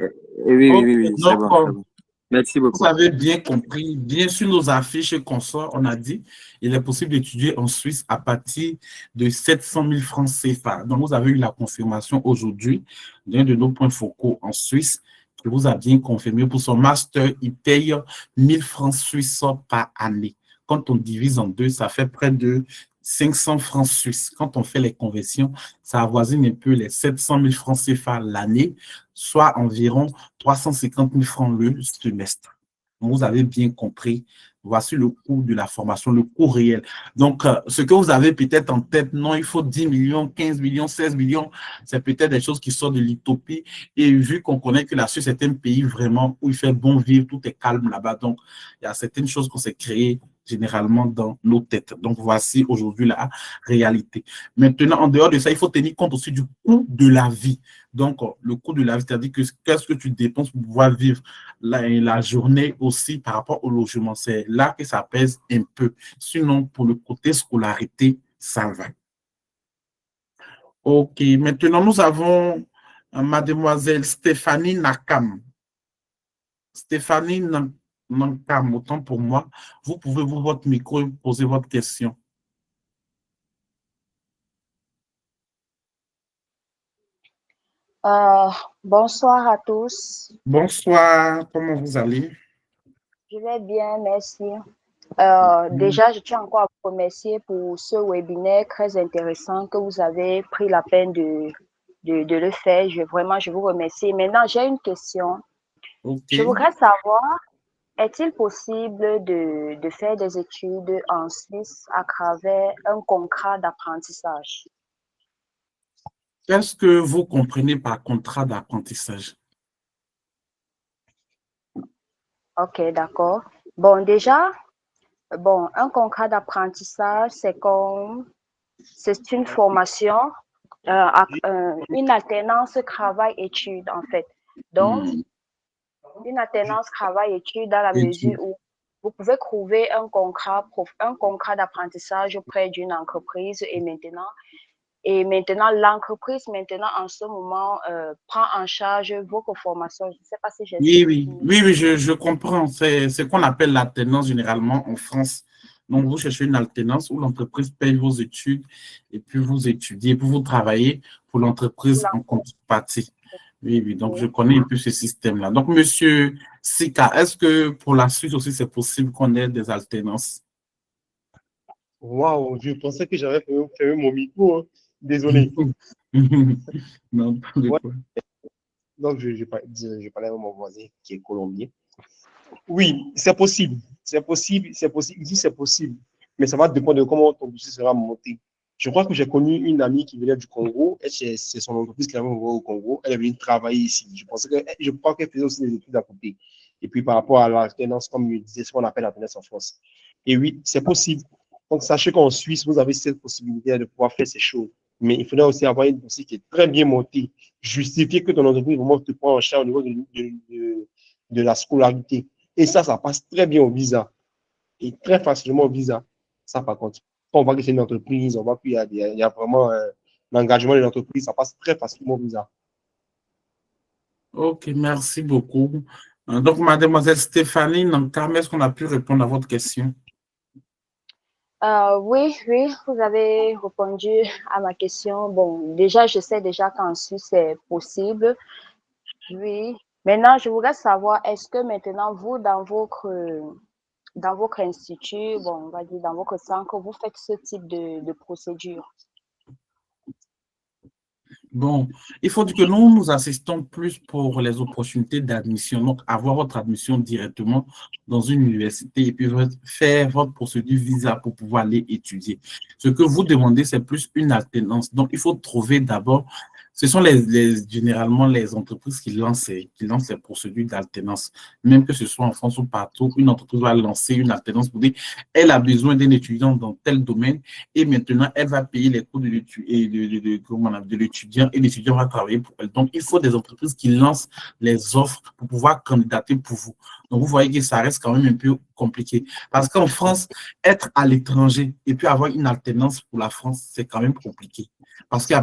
Oui, c'est Donc, bon. Merci beaucoup. vous avez bien compris, bien sûr, nos affiches et consorts, on a dit, il est possible d'étudier en Suisse à partir de 700 000 francs CFA. Donc, vous avez eu la confirmation aujourd'hui d'un de nos points focaux en Suisse qui vous a bien confirmé. Pour son master, il paye 1000 francs suisses par année. Quand on divise en deux, ça fait près de 500 francs suisses. Quand on fait les conversions, ça avoisine un peu les 700 000 francs CFA l'année, soit environ 350 000 francs le semestre. Vous avez bien compris, voici le coût de la formation, le coût réel. Donc, ce que vous avez peut-être en tête, non, il faut 10 millions, 15 millions, 16 millions, c'est peut-être des choses qui sortent de l'utopie. Et vu qu'on connaît que la Suisse est un pays vraiment où il fait bon vivre, tout est calme là-bas. Donc, il y a certaines choses qu'on s'est créées généralement dans nos têtes. Donc, voici aujourd'hui la réalité. Maintenant, en dehors de ça, il faut tenir compte aussi du coût de la vie. Donc, le coût de la vie, c'est-à-dire que qu'est-ce que tu dépenses pour pouvoir vivre la journée aussi par rapport au logement. C'est là que ça pèse un peu. Sinon, pour le côté scolarité, ça va. OK. Maintenant, nous avons mademoiselle Stéphanie Nakam. Stéphanie Nakam, autant pour moi. Vous pouvez ouvrir votre micro et poser votre question. Bonsoir à tous. Bonsoir, comment vous allez? Je vais bien, merci. Déjà, je tiens encore à vous remercier pour ce webinaire très intéressant que vous avez pris la peine de le faire. Je vous remercie. Maintenant, j'ai une question. Okay. Je voudrais savoir, est-il possible de faire des études en Suisse à travers un contrat d'apprentissage? Qu'est-ce que vous comprenez par contrat d'apprentissage? Ok, d'accord. Bon, déjà, un contrat d'apprentissage, c'est une formation, une alternance travail-études, en fait. Donc, une alternance travail-études dans la mesure où vous pouvez trouver un contrat d'apprentissage auprès d'une entreprise et maintenant, l'entreprise, en ce moment, prend en charge votre formation. Je ne sais pas si j'ai Oui, je comprends. C'est ce qu'on appelle l'alternance généralement en France. Donc, vous cherchez une alternance où l'entreprise paye vos études et puis vous étudiez, puis vous travaillez pour l'entreprise en contrepartie. Oui. Donc, je connais un peu ce système-là. Donc, Monsieur Sika, est-ce que pour la Suisse aussi, c'est possible qu'on ait des alternances? Waouh, je pensais que j'avais fermé mon micro. Hein. Désolé. Non, pas de quoi. Donc, je parlais à mon voisin qui est colombien. Oui, c'est possible. C'est possible. Ici, c'est possible. Mais ça va dépendre de comment ton dossier sera monté. Je crois que j'ai connu une amie qui venait du Congo. C'est son entreprise qui avait envoyé au Congo. Elle est venue travailler ici. Je crois qu'elle faisait aussi des études à côté. Et puis, par rapport à l'alternance, comme je disais, ce qu'on appelle l'alternance en France. Et oui, c'est possible. Donc, sachez qu'en Suisse, vous avez cette possibilité de pouvoir faire ces choses. Mais il faudrait aussi avoir une dossier qui est très bien montée. Justifier que ton entreprise vraiment te prend en charge au niveau de la scolarité. Et ça passe très bien au visa. Et très facilement au visa. Ça, par contre, quand on voit que c'est une entreprise, on voit qu'il y a vraiment l'engagement de l'entreprise, ça passe très facilement au visa. OK, merci beaucoup. Donc, mademoiselle Stéphanie Nankam, est-ce qu'on a pu répondre à votre question? Oui, vous avez répondu à ma question. Bon, déjà, je sais déjà qu'en Suisse, c'est possible. Oui. Maintenant, je voudrais savoir, est-ce que maintenant, vous, dans votre institut, bon, on va dire dans votre centre, vous faites ce type de procédure? Bon, il faut dire que nous assistons plus pour les opportunités d'admission. Donc, avoir votre admission directement dans une université et puis faire votre procédure visa pour pouvoir aller étudier. Ce que vous demandez, c'est plus une alternance. Donc, il faut trouver d'abord Ce sont généralement les entreprises qui lancent les procédures d'alternance. Même que ce soit en France ou partout, une entreprise va lancer une alternance pour dire elle a besoin d'un étudiant dans tel domaine et maintenant elle va payer les coûts de l'étudiant et l'étudiant va travailler pour elle. Donc, il faut des entreprises qui lancent les offres pour pouvoir candidater pour vous. Donc, vous voyez que ça reste quand même un peu compliqué. Parce qu'en France, être à l'étranger et puis avoir une alternance pour la France, c'est quand même compliqué. Parce qu'il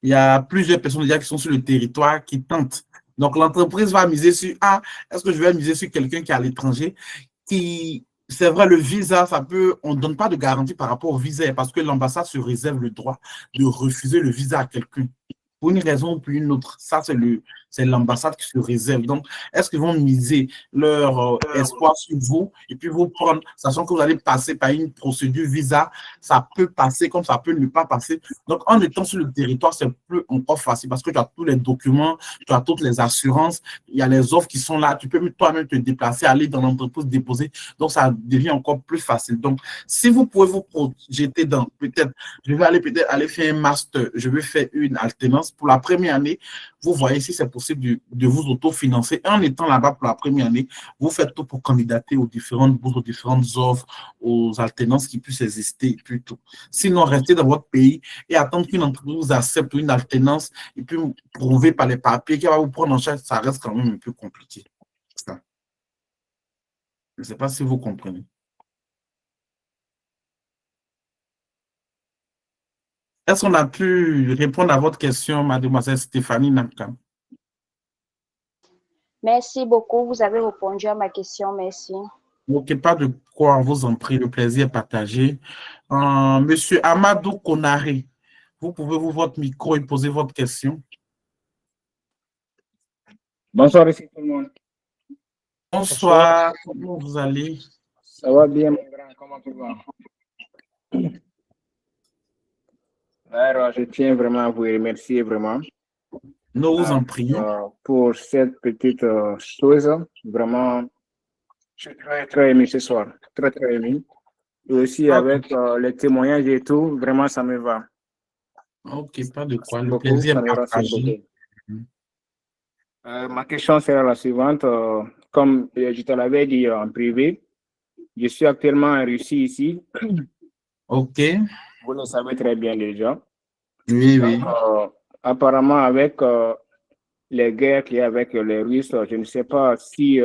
y a plusieurs personnes déjà qui sont sur le territoire qui tentent. Donc, l'entreprise va miser sur est-ce que je vais miser sur quelqu'un qui est à l'étranger c'est vrai, le visa, on ne donne pas de garantie par rapport au visa parce que l'ambassade se réserve le droit de refuser le visa à quelqu'un. Pour une raison ou pour une autre, ça, c'est l'ambassade qui se réserve. Donc, est-ce qu'ils vont miser leur espoir sur vous et puis vous prendre, sachant que vous allez passer par une procédure visa, ça peut passer comme ça peut ne pas passer. Donc, en étant sur le territoire, c'est plus encore facile parce que tu as tous les documents, tu as toutes les assurances, il y a les offres qui sont là, tu peux toi-même te déplacer, aller dans l'entreprise, déposer. Donc, ça devient encore plus facile. Donc, si vous pouvez vous projeter dans, peut-être, je vais aller faire un master, je vais faire une alternance. Pour la première année, vous voyez si c'est possible de vous autofinancer. En étant là-bas pour la première année, vous faites tout pour candidater aux différentes bourses, aux différentes offres, aux alternances qui puissent exister plutôt. Sinon, restez dans votre pays et attendre qu'une entreprise vous accepte une alternance et puis prouver par les papiers qu'elle va vous prendre en charge, ça reste quand même un peu compliqué. Ça. Je ne sais pas si vous comprenez. Est-ce qu'on a pu répondre à votre question, mademoiselle Stéphanie Namkam? Merci beaucoup. Vous avez répondu à ma question. Merci. Ok, pas de quoi, on vous en prie, le plaisir est partagé. Monsieur Amadou Konaré, vous pouvez ouvrir votre micro et poser votre question. Bonsoir ici tout le monde. Bonsoir, comment vous allez? Ça va bien, mon grand, comment tu vas? Alors, je tiens vraiment à vous remercier vraiment. Nous vous en prions. Pour cette petite chose. Vraiment, je suis très, très ému ce soir. Très, très ému. Et aussi avec les témoignages et tout, vraiment, ça me va. Ok, pas de quoi. Le plaisir est partagé. Ma question sera la suivante. Comme je te l'avais dit en privé, je suis actuellement en Russie ici. Ok. Vous le savez très bien déjà. Oui, oui. Apparemment, avec les guerres qu'il y a avec les Russes, je ne sais pas si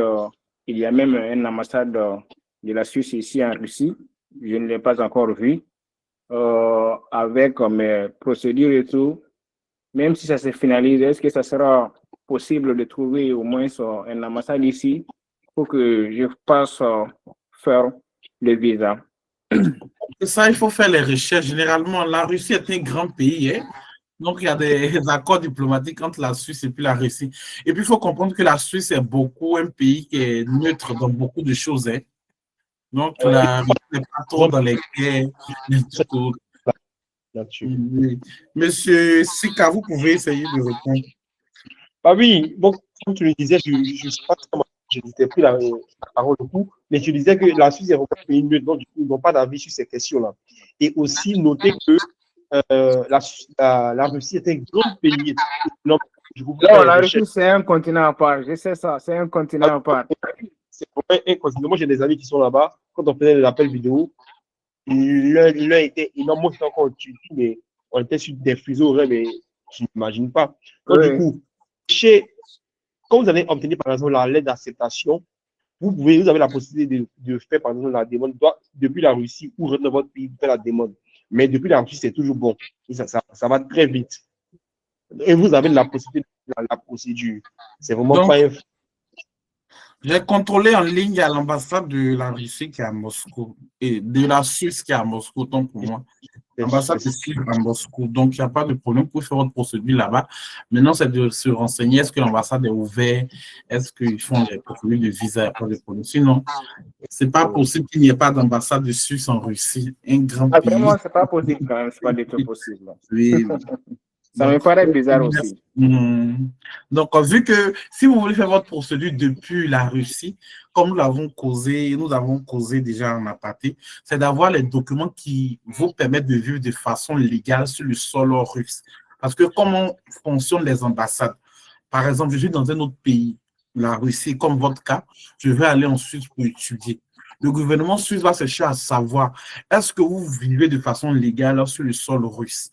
il y a même une ambassade de la Suisse ici en Russie. Je ne l'ai pas encore vu. Avec mes procédures et tout, même si ça se finalise, est-ce que ça sera possible de trouver au moins une ambassade ici pour que je passe faire le visa? Ça, il faut faire les recherches. Généralement, la Russie est un grand pays. Hein? Donc, il y a des accords diplomatiques entre la Suisse et puis la Russie. Et puis, il faut comprendre que la Suisse est beaucoup un pays qui est neutre dans beaucoup de choses. Hein? Donc, la Russie n'est pas trop dans les guerres. Monsieur Sika, vous pouvez essayer de répondre. Ah oui, donc, comme tu le disais, je ne sais pas comment je n'étais plus la parole du coup, mais tu disais que la Suisse est un pays neutre, donc du coup, ils n'ont pas d'avis sur ces questions-là. Et aussi, noter que la Russie est un grand pays. Non, la Russie, c'est un continent à part. Je sais ça, c'est un continent à part. C'est un continent. Moi, j'ai des amis qui sont là-bas. Quand on faisait les appels vidéo, l'un était énorme. Moi, j'étais encore en Turquie, mais on était sur des fuseaux horaires, mais je n'imagine pas. Donc, oui. Du coup, quand vous allez obtenir, par exemple, la lettre d'acceptation, vous avez la possibilité de faire, par exemple, la demande depuis la Russie ou dans votre pays, faire la demande. Mais depuis la Russie, c'est toujours bon. Et ça va très vite. Et vous avez la possibilité de la procédure. C'est vraiment donc, pas un... J'ai contrôlé en ligne à l'ambassade de la Russie qui est à Moscou et de la Suisse qui est à Moscou, donc pour moi. L'ambassade de Suisse à Moscou, donc il n'y a pas de problème pour faire votre procédure là-bas. Maintenant, c'est de se renseigner, est-ce que l'ambassade est ouverte, est-ce qu'ils font les procédures de visa, il n'y a pas de problème. Sinon, ce n'est pas possible qu'il n'y ait pas d'ambassade de Suisse en Russie, un grand pays. Vraiment, ce n'est pas possible quand même, ce n'est pas du tout possible. Oui. Ça me paraît bizarre aussi. Donc, vu que si vous voulez faire votre procédure depuis la Russie, comme nous avons causé déjà en aparté, c'est d'avoir les documents qui vous permettent de vivre de façon légale sur le sol russe. Parce que comment fonctionnent les ambassades? Par exemple, je suis dans un autre pays, la Russie, comme votre cas, je vais aller en Suisse pour étudier. Le gouvernement suisse va chercher à savoir, est-ce que vous vivez de façon légale sur le sol russe?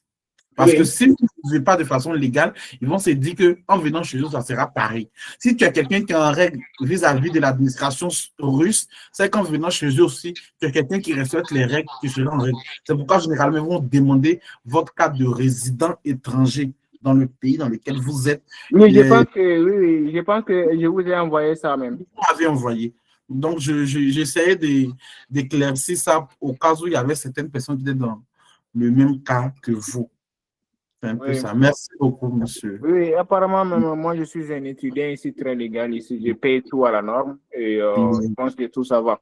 Parce que Oui, si vous ne vivez pas de façon légale, ils vont se dire qu'en venant chez eux, ça sera pareil. Si tu as quelqu'un qui est en règle vis-à-vis de l'administration russe, c'est qu'en venant chez eux aussi, tu as quelqu'un qui respecte les règles, qui sera en règle. C'est pourquoi généralement, ils vont demander votre carte de résident étranger dans le pays dans lequel vous êtes. oui, je pense que, oui, je pense que je vous ai envoyé ça même. Vous m'avez envoyé. Donc, j'essayais d'éclaircir ça au cas où il y avait certaines personnes qui étaient dans le même cas que vous. C'est un peu Oui. ça. Merci beaucoup, monsieur. Oui, apparemment, même moi, je suis un étudiant ici très légal. Ici, je paye tout à la norme et je pense que tout ça va.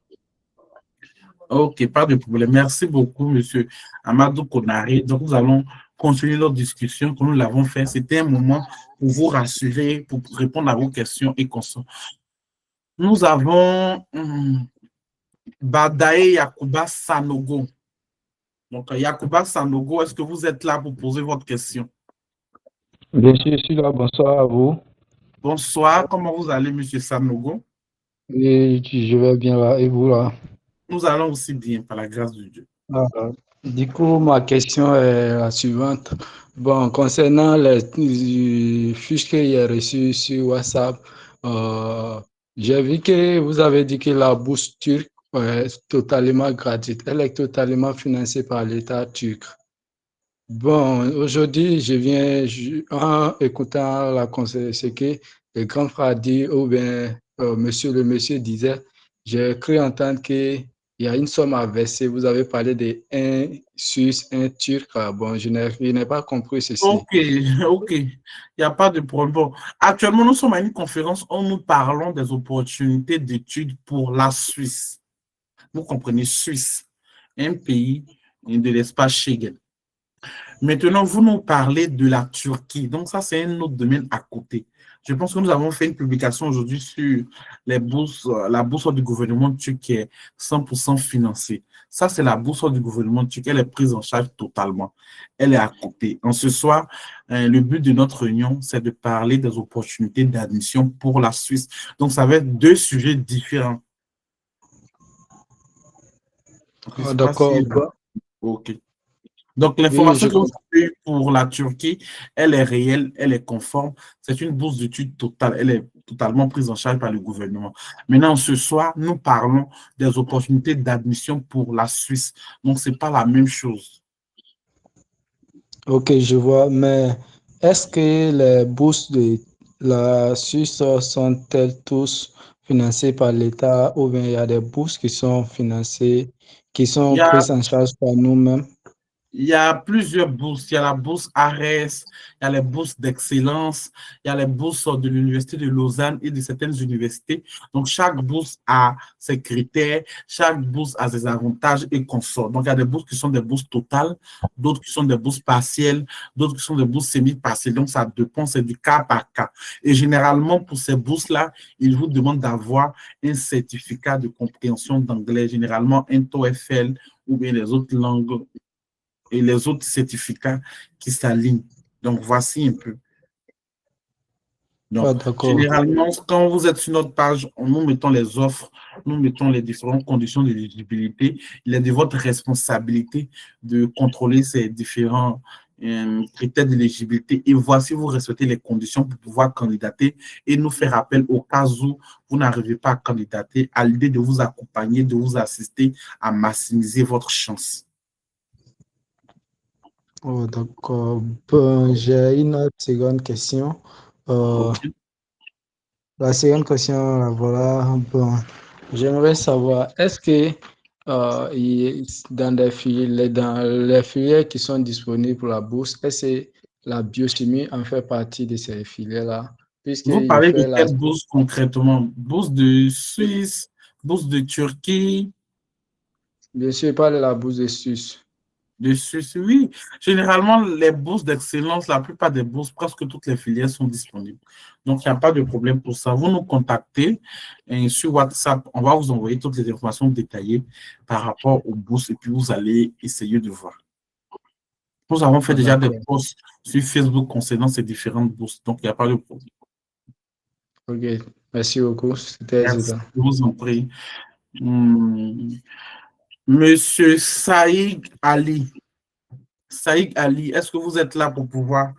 Ok, pas de problème. Merci beaucoup, monsieur Amadou Konari. Donc, nous allons continuer notre discussion comme nous l'avons fait. C'était un moment pour vous rassurer, pour répondre à vos questions et consorts. Nous avons Badae Yakuba Sanogo. Donc, Yakuba Sanogo, est-ce que vous êtes là pour poser votre question? Bien sûr, je suis là. Bonsoir à vous. Bonsoir, comment vous allez, monsieur Sanogo? Et je vais bien là. Et vous là? Nous allons aussi bien, par la grâce de Dieu. Du coup, ma question est la suivante. Bon, concernant les fiches que j'ai reçues sur WhatsApp, j'ai vu que vous avez dit que la bourse turque est totalement gratuite. Elle est totalement financée par l'État turc. Bon, aujourd'hui, en écoutant la conseil, c'est que le grand frère dit, ou bien le monsieur disait, j'ai cru entendre qu'il y a une somme à verser. Vous avez parlé de un Suisse, un Turc. Bon, je n'ai pas compris ceci. Ok, il n'y a pas de problème. Bon, actuellement, nous sommes à une conférence où nous parlons des opportunités d'études pour la Suisse. Vous comprenez, Suisse, un pays de l'espace Schengen. Maintenant, vous nous parlez de la Turquie. Donc, ça, c'est un autre domaine à côté. Je pense que nous avons fait une publication aujourd'hui sur les bourses, la bourse du gouvernement turc qui est 100% financée. Ça, c'est la bourse du gouvernement turc. Elle est prise en charge totalement. Elle est à côté. En ce soir, le but de notre réunion, c'est de parler des opportunités d'admission pour la Suisse. Donc, ça va être deux sujets différents. D'accord. Ok. Donc, l'information que vous avez pour la Turquie, elle est réelle, elle est conforme. C'est une bourse d'études totale. Elle est totalement prise en charge par le gouvernement. Maintenant, ce soir, nous parlons des opportunités d'admission pour la Suisse. Donc, ce n'est pas la même chose. Ok, je vois. Mais est-ce que les bourses de la Suisse sont-elles tous financées par l'État ou bien il y a des bourses qui sont financées, qui sont prises en charge par nous-mêmes? Il y a plusieurs bourses. Il y a la bourse ARES, il y a les bourses d'excellence, il y a les bourses de l'Université de Lausanne et de certaines universités. Donc, chaque bourse a ses critères, chaque bourse a ses avantages et consorts. Donc, il y a des bourses qui sont des bourses totales, d'autres qui sont des bourses partielles, d'autres qui sont des bourses semi-partielles. Donc, ça dépend, c'est du cas par cas. Et généralement, pour ces bourses-là, ils vous demandent d'avoir un certificat de compréhension d'anglais, généralement un TOEFL ou bien les autres langues et les autres certificats qui s'alignent. Donc, voici un peu. Donc, généralement, quand vous êtes sur notre page, nous mettons les offres, nous mettons les différentes conditions d'éligibilité. Il est de votre responsabilité de contrôler ces différents critères d'éligibilité et voir si vous respectez les conditions pour pouvoir candidater et nous faire appel au cas où vous n'arrivez pas à candidater, à l'idée de vous accompagner, de vous assister à maximiser votre chance. Oh, d'accord. Bon, j'ai une autre seconde question. La seconde question, voilà. Bon, j'aimerais savoir, est-ce que dans les filières qui sont disponibles pour la bourse, est-ce que la biochimie en fait partie de ces filières-là? Vous parlez de quelle bourse concrètement? Bourse de Suisse, bourse de Turquie? Bien sûr, je parle de la bourse de Suisse. De Suisse, oui. Généralement, les bourses d'excellence, la plupart des bourses, presque toutes les filières sont disponibles. Donc, il n'y a pas de problème pour ça. Vous nous contactez sur WhatsApp. On va vous envoyer toutes les informations détaillées par rapport aux bourses et puis vous allez essayer de voir. Nous avons fait déjà des D'accord. posts sur Facebook concernant ces différentes bourses, donc il n'y a pas de problème. Ok, merci beaucoup. C'était Merci, évident. je vous en prie. Monsieur Saïd Ali. Saïd Ali, est-ce que vous êtes là pour pouvoir...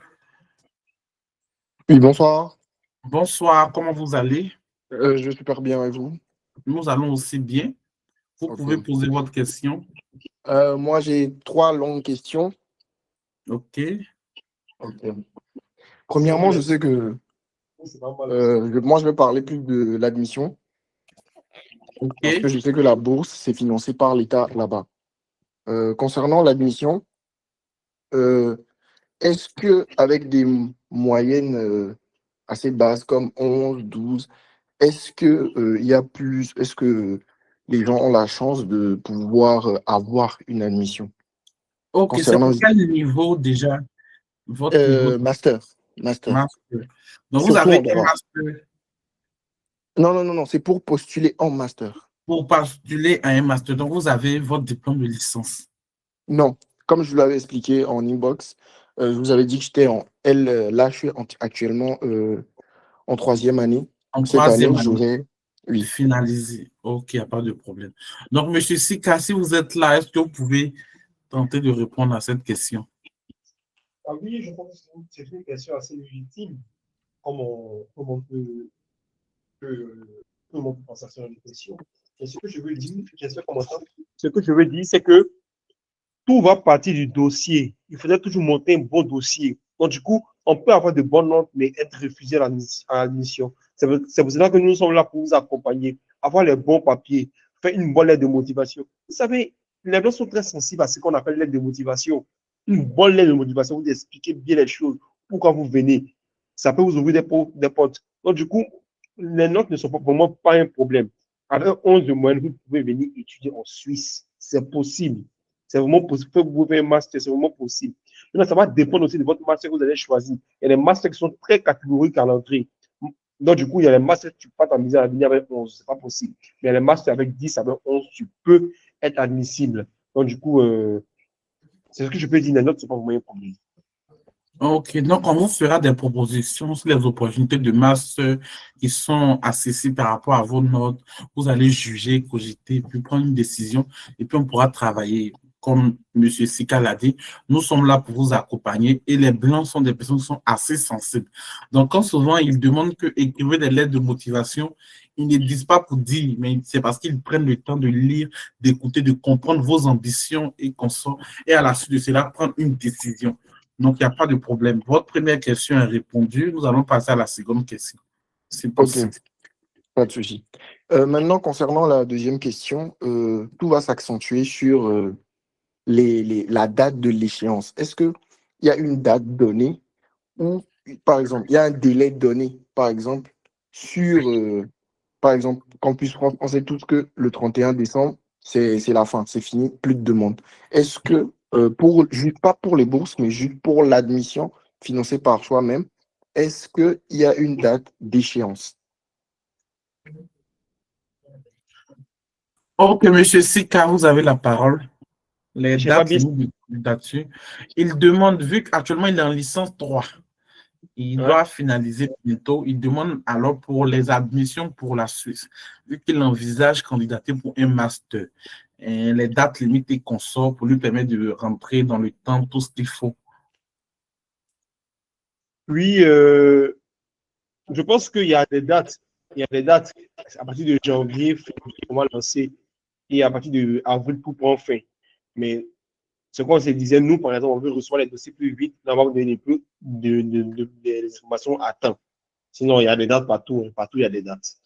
Oui, bonsoir. Bonsoir, comment vous allez? Je vais super bien et vous? Nous allons aussi bien. Vous Ok. pouvez poser votre question. Moi, j'ai 3 longues questions. OK. Premièrement, je sais que moi, je vais parler plus de l'admission parce OK. que je sais que la bourse, c'est financé par l'État là-bas. Concernant l'admission, est-ce que avec des moyennes assez basses comme 11, 12, est-ce que est-ce que les gens ont la chance de pouvoir avoir une admission? OK, c'est Concernant pour quel niveau déjà? Votre niveau de master. master. Donc, vous Surtout avez en un droit. master Non, c'est pour postuler en master. pour postuler à un master. Donc, vous avez votre diplôme de licence. Non, comme je vous l'avais expliqué en inbox, je vous avais dit que j'étais en L. Là, je suis actuellement en 3e année. En Cette année, 3e année, j'aurai. Oui. finalisé. OK, il n'y a pas de problème. Donc, Monsieur Sika, si vous êtes là, est-ce que vous pouvez tenter de répondre à cette question? Ah oui, je pense que c'est une question assez légitime, comme on peut penser à cette question. Et ce que je veux dire, c'est que tout va partir du dossier. Il faudrait toujours monter un bon dossier. Donc, du coup, on peut avoir de bonnes notes, mais être refusé à l'admission. C'est pour cela que nous sommes là pour vous accompagner, avoir les bons papiers, faire une bonne lettre de motivation. Vous savez, les gens sont très sensibles à ce qu'on appelle lettre de motivation. Une bonne lettre de motivation, vous expliquez bien les choses, pourquoi vous venez. Ça peut vous ouvrir des portes. Donc, du coup, les notes ne sont vraiment pas un problème. Avec 11 de moyenne, vous pouvez venir étudier en Suisse. C'est possible. C'est vraiment possible. Vous pouvez faire un master, c'est vraiment possible. Donc, ça va dépendre aussi de votre master que vous allez choisir. Il y a des masters qui sont très catégoriques à l'entrée. Donc, du coup, il y a les masters, tu peux pas t'amuser à venir avec 11, c'est pas possible. Mais il y a les masters avec 10, avec 11, tu peux être admissible. Donc, du coup, c'est ce que je peux dire. Les notes, c'est pas vraiment un problème. OK, donc on vous fera des propositions sur les opportunités de master qui sont accessibles par rapport à vos notes. Vous allez juger, cogiter, puis prendre une décision et puis on pourra travailler. Comme M. Sika l'a dit, nous sommes là pour vous accompagner et les Blancs sont des personnes qui sont assez sensibles. Donc, quand souvent ils demandent que écrivez des lettres de motivation, ils ne disent pas pour dire, mais c'est parce qu'ils prennent le temps de lire, d'écouter, de comprendre vos ambitions et consorts et à la suite de cela, prendre une décision. Donc, il n'y a pas de problème. Votre première question est répondue. Nous allons passer à la seconde question. C'est Ok, possible. pas de souci. Maintenant, concernant la deuxième question, tout va s'accentuer sur la date de l'échéance. Est-ce qu'il y a une date donnée ou, par exemple, il y a un délai donné, par exemple, par exemple, Campus France, on sait tous que le 31 décembre, c'est la fin, c'est fini, plus de demande. Est-ce que, pas pour les bourses, mais juste pour l'admission financée par soi-même, est-ce qu'il y a une date d'échéance? OK, M. Sika, vous avez la parole. Les Je sais pas dates bien. là-dessus. Il demande, vu qu'actuellement il est en licence 3, il doit finaliser bientôt. Il demande alors pour les admissions pour la Suisse, vu qu'il envisage candidater pour un master. Et les dates limites et consorts pour lui permettre de rentrer dans le temps tout ce qu'il faut. Oui, je pense qu'il y a des dates. Il y a des dates à partir de janvier, on va lancer, et à partir d'avril pour prendre fin. Mais ce qu'on se disait, nous, par exemple, on veut recevoir les dossiers plus vite, d'avoir des informations à temps. Sinon, il y a des dates partout. Partout, il y a des dates.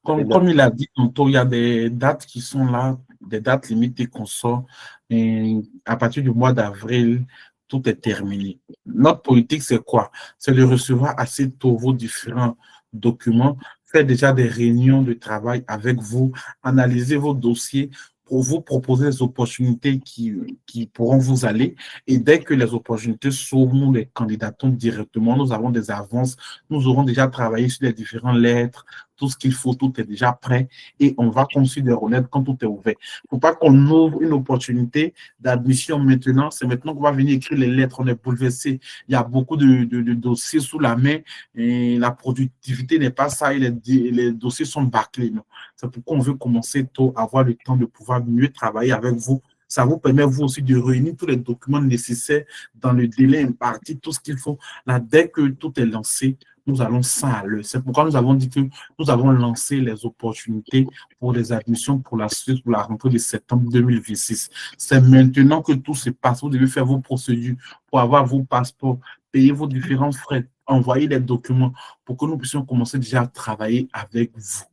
Comme il a dit tantôt, il y a des dates qui sont là, des dates limitées qu'on sort. Et à partir du mois d'avril, tout est terminé. Notre politique, c'est quoi? C'est de recevoir assez tôt vos différents documents, faire déjà des réunions de travail avec vous, analyser vos dossiers pour vous proposer les opportunités qui pourront vous aller. Et dès que les opportunités s'ouvrent, nous les candidatons directement, nous avons des avances, nous aurons déjà travaillé sur les différentes lettres, tout ce qu'il faut, tout est déjà prêt et on va considérer honnête quand tout est ouvert. Il ne faut pas qu'on ouvre une opportunité d'admission maintenant. C'est maintenant qu'on va venir écrire les lettres. On est bouleversé. Il y a beaucoup de dossiers sous la main et la productivité n'est pas ça et les dossiers sont bâclés. C'est pourquoi on veut commencer tôt, avoir le temps de pouvoir mieux travailler avec vous. Ça vous permet, vous aussi, de réunir tous les documents nécessaires dans le délai imparti, tout ce qu'il faut. Là, dès que tout est lancé, nous allons ça à l'heure. C'est pourquoi nous avons dit que nous avons lancé les opportunités pour les admissions pour la suite, pour la rentrée de septembre 2026. C'est maintenant que tout se passe. Vous devez faire vos procédures pour avoir vos passeports, payer vos différents frais, envoyer les documents pour que nous puissions commencer déjà à travailler avec vous.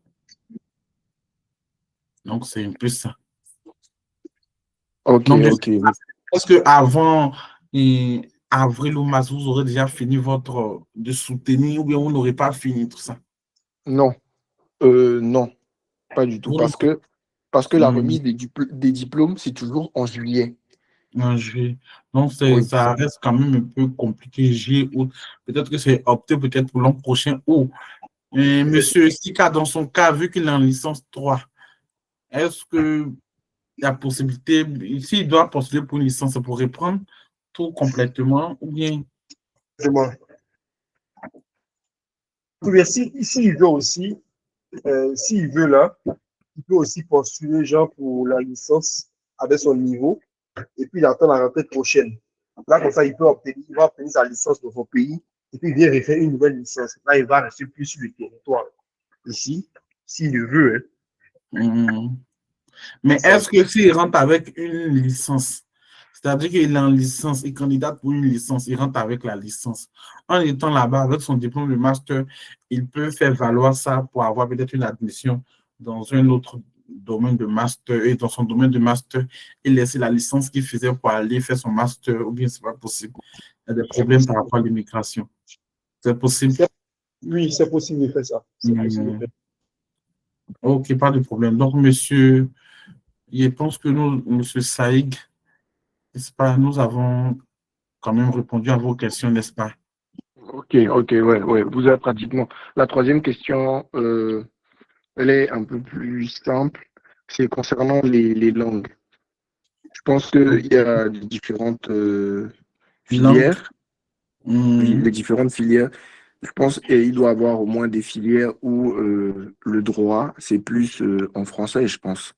Donc, c'est un peu ça. Ok, Donc, ok. est-ce qu'avant avril ou mars, vous aurez déjà fini de soutenir ou bien vous n'aurez pas fini tout ça? Non, non, pas du tout. Parce que la remise des diplômes, c'est toujours en juillet. En juillet. Donc, Oui. ça reste quand même un peu compliqué. Peut-être que c'est opté peut-être pour l'an prochain. Monsieur Sika, dans son cas, vu qu'il est en licence 3, est-ce que la possibilité, s'il doit postuler pour une licence, ça pourrait prendre tout complètement ou bien? Oui, s'il veut aussi, s'il veut là, il peut aussi postuler genre pour la licence avec son niveau et puis il attend la rentrée prochaine. Là, comme ça, il va obtenir sa licence dans son pays et puis il vient refaire une nouvelle licence. Là, il va rester plus sur le territoire ici, s'il le veut. Hein. Mais est-ce que s'il rentre avec une licence, c'est-à-dire qu'il est en licence, il candidate pour une licence, il rentre avec la licence. En étant là-bas avec son diplôme de master, il peut faire valoir ça pour avoir peut-être une admission dans un autre domaine de master et dans son domaine de master, il laisse la licence qu'il faisait pour aller faire son master ou bien c'est pas possible. Il y a des problèmes par rapport à l'immigration. C'est possible? Oui, c'est possible de faire ça. Ok, pas de problème. Donc, monsieur, je pense que nous, monsieur Saïg, n'est-ce pas, nous avons quand même répondu à vos questions, n'est-ce pas? Ok, ouais. Vous avez pratiquement. La troisième question, elle est un peu plus simple. C'est concernant les langues. Je pense qu'il y a différentes filières. Oui, les différentes filières. Je pense qu'il doit y avoir au moins des filières où le droit, c'est plus en français, je pense.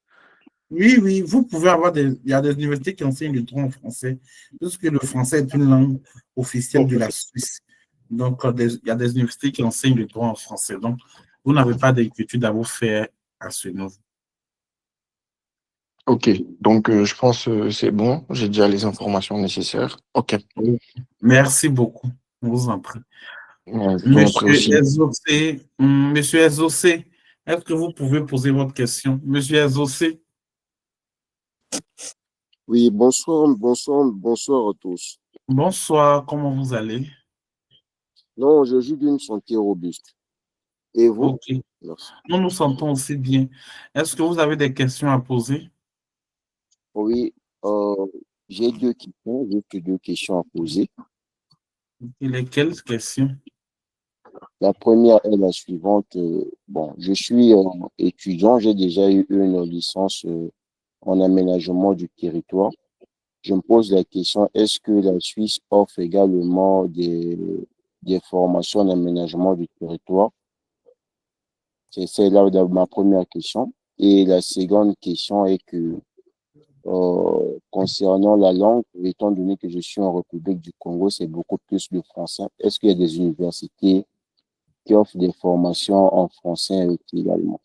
Oui, vous pouvez avoir il y a des universités qui enseignent le droit en français, puisque le français est une langue officielle de la Suisse. Donc, il y a des universités qui enseignent le droit en français. Donc, vous n'avez pas d'inquiétude à vous faire à ce niveau. Ok, donc je pense que c'est bon, j'ai déjà les informations nécessaires. Ok. Merci beaucoup, je vous en prie. Monsieur Ezocé, est-ce que vous pouvez poser votre question? Monsieur Ezocé? Oui, bonsoir à tous. Bonsoir, comment vous allez? Non, je joue d'une santé robuste. Et vous? Ok. Merci. Nous nous sentons aussi bien. Est-ce que vous avez des questions à poser? Oui, j'ai deux questions à poser. Et lesquelles questions? La première est la suivante. Bon, je suis étudiant, j'ai déjà eu une licence en aménagement du territoire. Je me pose la question, est-ce que la Suisse offre également des formations en aménagement du territoire? C'est là ma première question. Et la seconde question est que concernant la langue, étant donné que je suis en République du Congo, c'est beaucoup plus le français. Est-ce qu'il y a des universités qui offrent des formations en français également?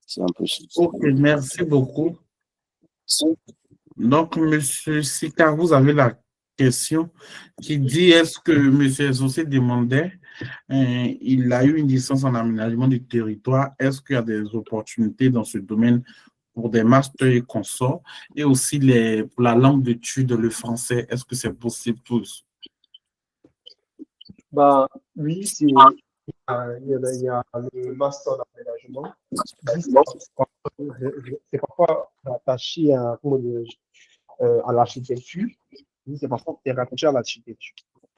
C'est un peu ça. Ok, merci beaucoup. Donc, monsieur Sika, vous avez la question qui dit, est-ce que monsieur Ezocé demandait, il a eu une licence en aménagement du territoire, est-ce qu'il y a des opportunités dans ce domaine pour des masters et consorts, et aussi pour la langue d'études, le français, est-ce que c'est possible tous? Bah, oui, il y a le master d'aménagement. C'est parfois rattaché à l'architecture. C'est parfois rattaché à l'architecture.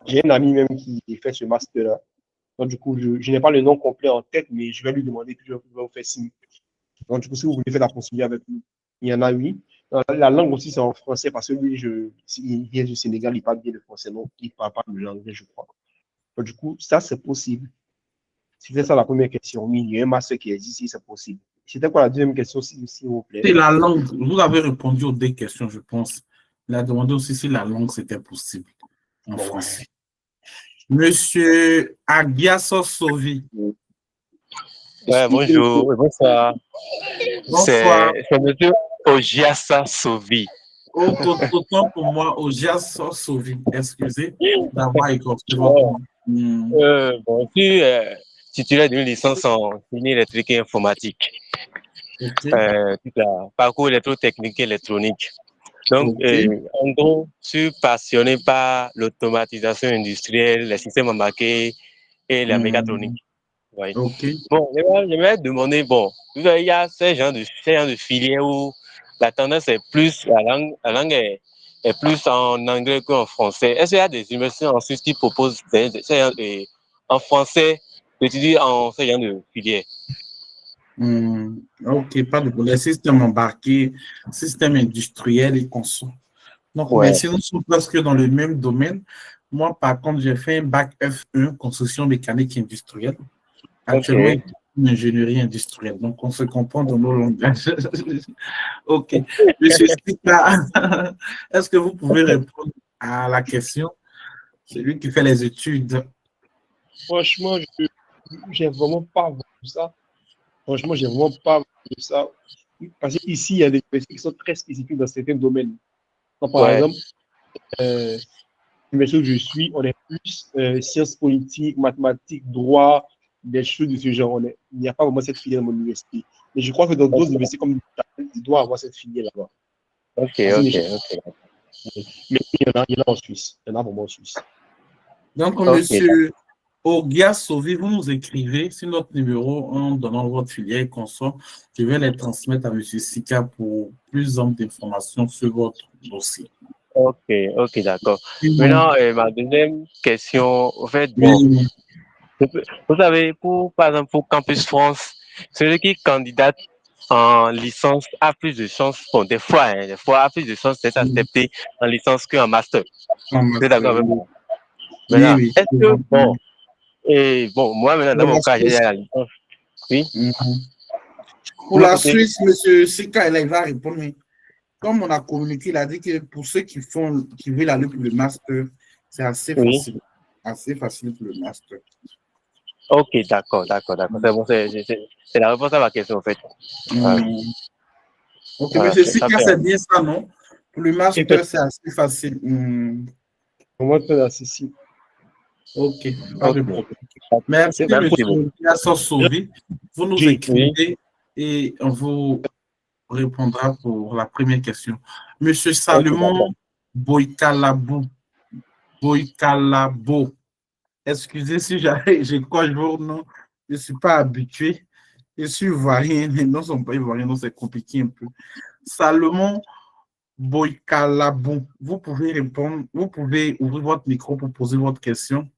J'ai un ami même qui fait ce master-là. Donc, du coup, je n'ai pas le nom complet en tête, mais je vais lui demander, puis je vais vous faire signe. Donc, du coup, si vous voulez faire la procédure avec lui, il y en a 8. La langue aussi, c'est en français, parce que lui, il vient du Sénégal, il parle bien le français, donc il ne parle pas l'anglais, je crois. Donc, du coup, ça, c'est possible. C'était ça la première question. Oui, il y a un master qui existe, c'est possible. C'était quoi la deuxième question, s'il vous plaît? C'est la langue. Vous avez répondu aux deux questions, je pense. Il a demandé aussi si la langue, c'était possible en Bon, français. Monsieur Agiaso Sovi. Ouais, bonjour, bonsoir. Bonsoir. C'est monsieur Ogiasa Sovi. Autant pour moi, Ogiaso Sovi. Excusez d'avoir écorché votre nom. Bon, je suis titulaire d'une licence en génie électrique et informatique. Okay. Tout un parcours électrotechnique et électronique. Donc, Okay. en gros, je suis passionné par l'automatisation industrielle, les systèmes embarqués et la mécatronique. Oui. Okay. Bon, j'aimerais demander, bon, il y a ces genres de filières où la tendance est plus, la langue est plus en anglais qu'en français. Est-ce qu'il y a des universités en Suisse qui proposent en français d'étudier en ces genres de filières? Ok, pas de problème. Système embarqué, système industriel et conso. Donc, Ouais. mais si nous sommes presque dans le même domaine, moi, par contre, j'ai fait un bac F1, construction mécanique industrielle. Actuellement, Ok. une ingénierie industrielle. Donc, on se comprend dans nos langages. Ok. Monsieur Sika, est-ce que vous pouvez répondre à la question? Celui qui fait les études. Franchement, j'ai vraiment pas vu ça. Franchement, j'ai vraiment pas vu ça. Parce qu'ici, il y a des universités qui sont très spécifiques dans certains domaines. Donc, par exemple, l'université où je suis, on est plus sciences politiques, mathématiques, droit, des choses de ce genre. Il n'y a pas vraiment cette filière dans mon université. Mais je crois que dans d'autres universités, comme il doit avoir cette filière là-bas. Ok. Mais il y en a en Suisse. Il y en a vraiment en Suisse. Donc, monsieur Ogia Sovi, vous nous écrivez sur notre numéro en donnant votre filière et consort. Je vais les transmettre à monsieur Sika pour plus d'informations sur votre dossier. Ok, d'accord. Maintenant, ma deuxième question, en fait, bon, vous savez, par exemple, pour Campus France, celui qui candidate en licence a plus de chances, bon, des fois, a plus de chances d'être accepté en licence qu'en master. Vous êtes d'accord avec moi? Maintenant, est-ce que, moi, maintenant, dans mon cas, j'ai la licence. Oui. Pour la Suisse, monsieur Sika, il va répondre. Comme on a communiqué, il a dit que pour ceux qui veulent aller pour le master, c'est assez facile. Assez facile pour le master. Ok, d'accord. C'est bon, c'est la réponse à ma question, en fait. Ok, monsieur Sika, c'est bien ça, non? Pour le master, c'est assez facile. Pour moi, c'est accessible. Ok, pas de problème. Merci, monsieur Gasson Sauvé. Vous nous écrivez et on vous répondra pour la première question. Monsieur Salomon Boikalabo. Excusez si j'ai quoi jour, non? Je ne suis pas habitué. Je suis ivoirien, mais non, sont pas ivoiriens, donc c'est compliqué un peu. Salomon Boikalabo, vous pouvez répondre, vous pouvez ouvrir votre micro pour poser votre question.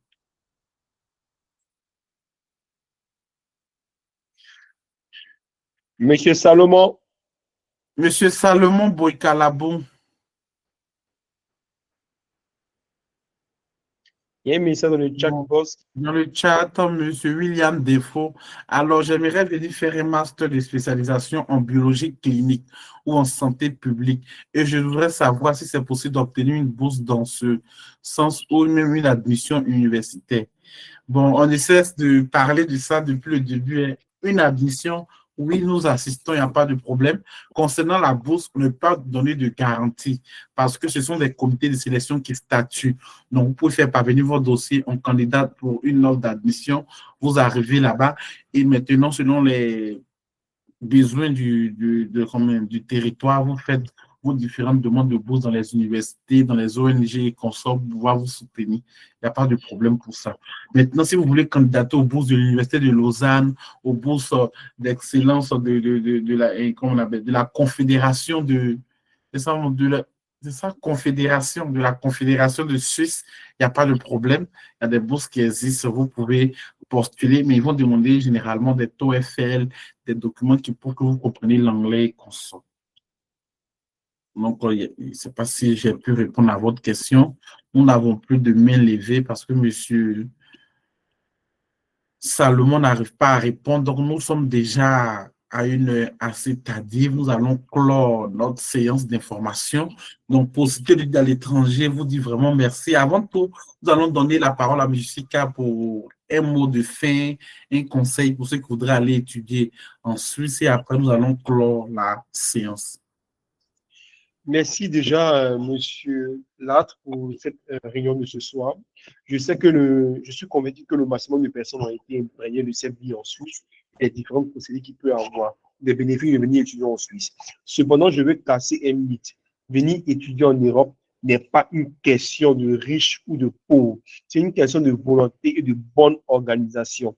Monsieur Salomon. Monsieur Salomon Boikalabo. Il y a un message dans le chat. Dans le chat, monsieur William Defoe. Alors, j'aimerais venir faire un master de spécialisation en biologie clinique ou en santé publique. Et je voudrais savoir si c'est possible d'obtenir une bourse dans ce sens ou même une admission universitaire. Bon, on essaie de parler de ça depuis le début. Une admission, oui, nous assistons, il n'y a pas de problème. Concernant la bourse, on ne peut pas donner de garantie parce que ce sont des comités de sélection qui statuent. Donc, vous pouvez faire parvenir votre dossier en candidat pour une offre d'admission. Vous arrivez là-bas et maintenant, selon les besoins du territoire, vous faites vos différentes demandes de bourse dans les universités, dans les ONG et consorts pour pouvoir vous soutenir. Il n'y a pas de problème pour ça. Maintenant, si vous voulez candidater aux bourses de l'Université de Lausanne, aux bourses d'excellence de la Confédération de la Confédération de Suisse, il n'y a pas de problème. Il y a des bourses qui existent. Vous pouvez postuler, mais ils vont demander généralement des TOEFL, des documents pour que vous compreniez l'anglais et consort. Donc, je ne sais pas si j'ai pu répondre à votre question. Nous n'avons plus de main levée parce que M. Salomon n'arrive pas à répondre. Donc, nous sommes déjà à une heure assez tardive. Nous allons clore notre séance d'information. Donc, pour citer l'étude à l'étranger, vous dis vraiment merci. Avant tout, nous allons donner la parole à M. Sika pour un mot de fin, un conseil pour ceux qui voudraient aller étudier en Suisse. Et après, nous allons clore la séance. Merci déjà, Monsieur Latre, pour cette réunion de ce soir. Je suis convaincu que le maximum de personnes ont été imprégnées de cette vie en Suisse et différents procédés qu'il peut avoir, des bénéfices de venir étudier en Suisse. Cependant, je veux casser un mythe. Venir étudier en Europe n'est pas une question de riche ou de pauvre. C'est une question de volonté et de bonne organisation.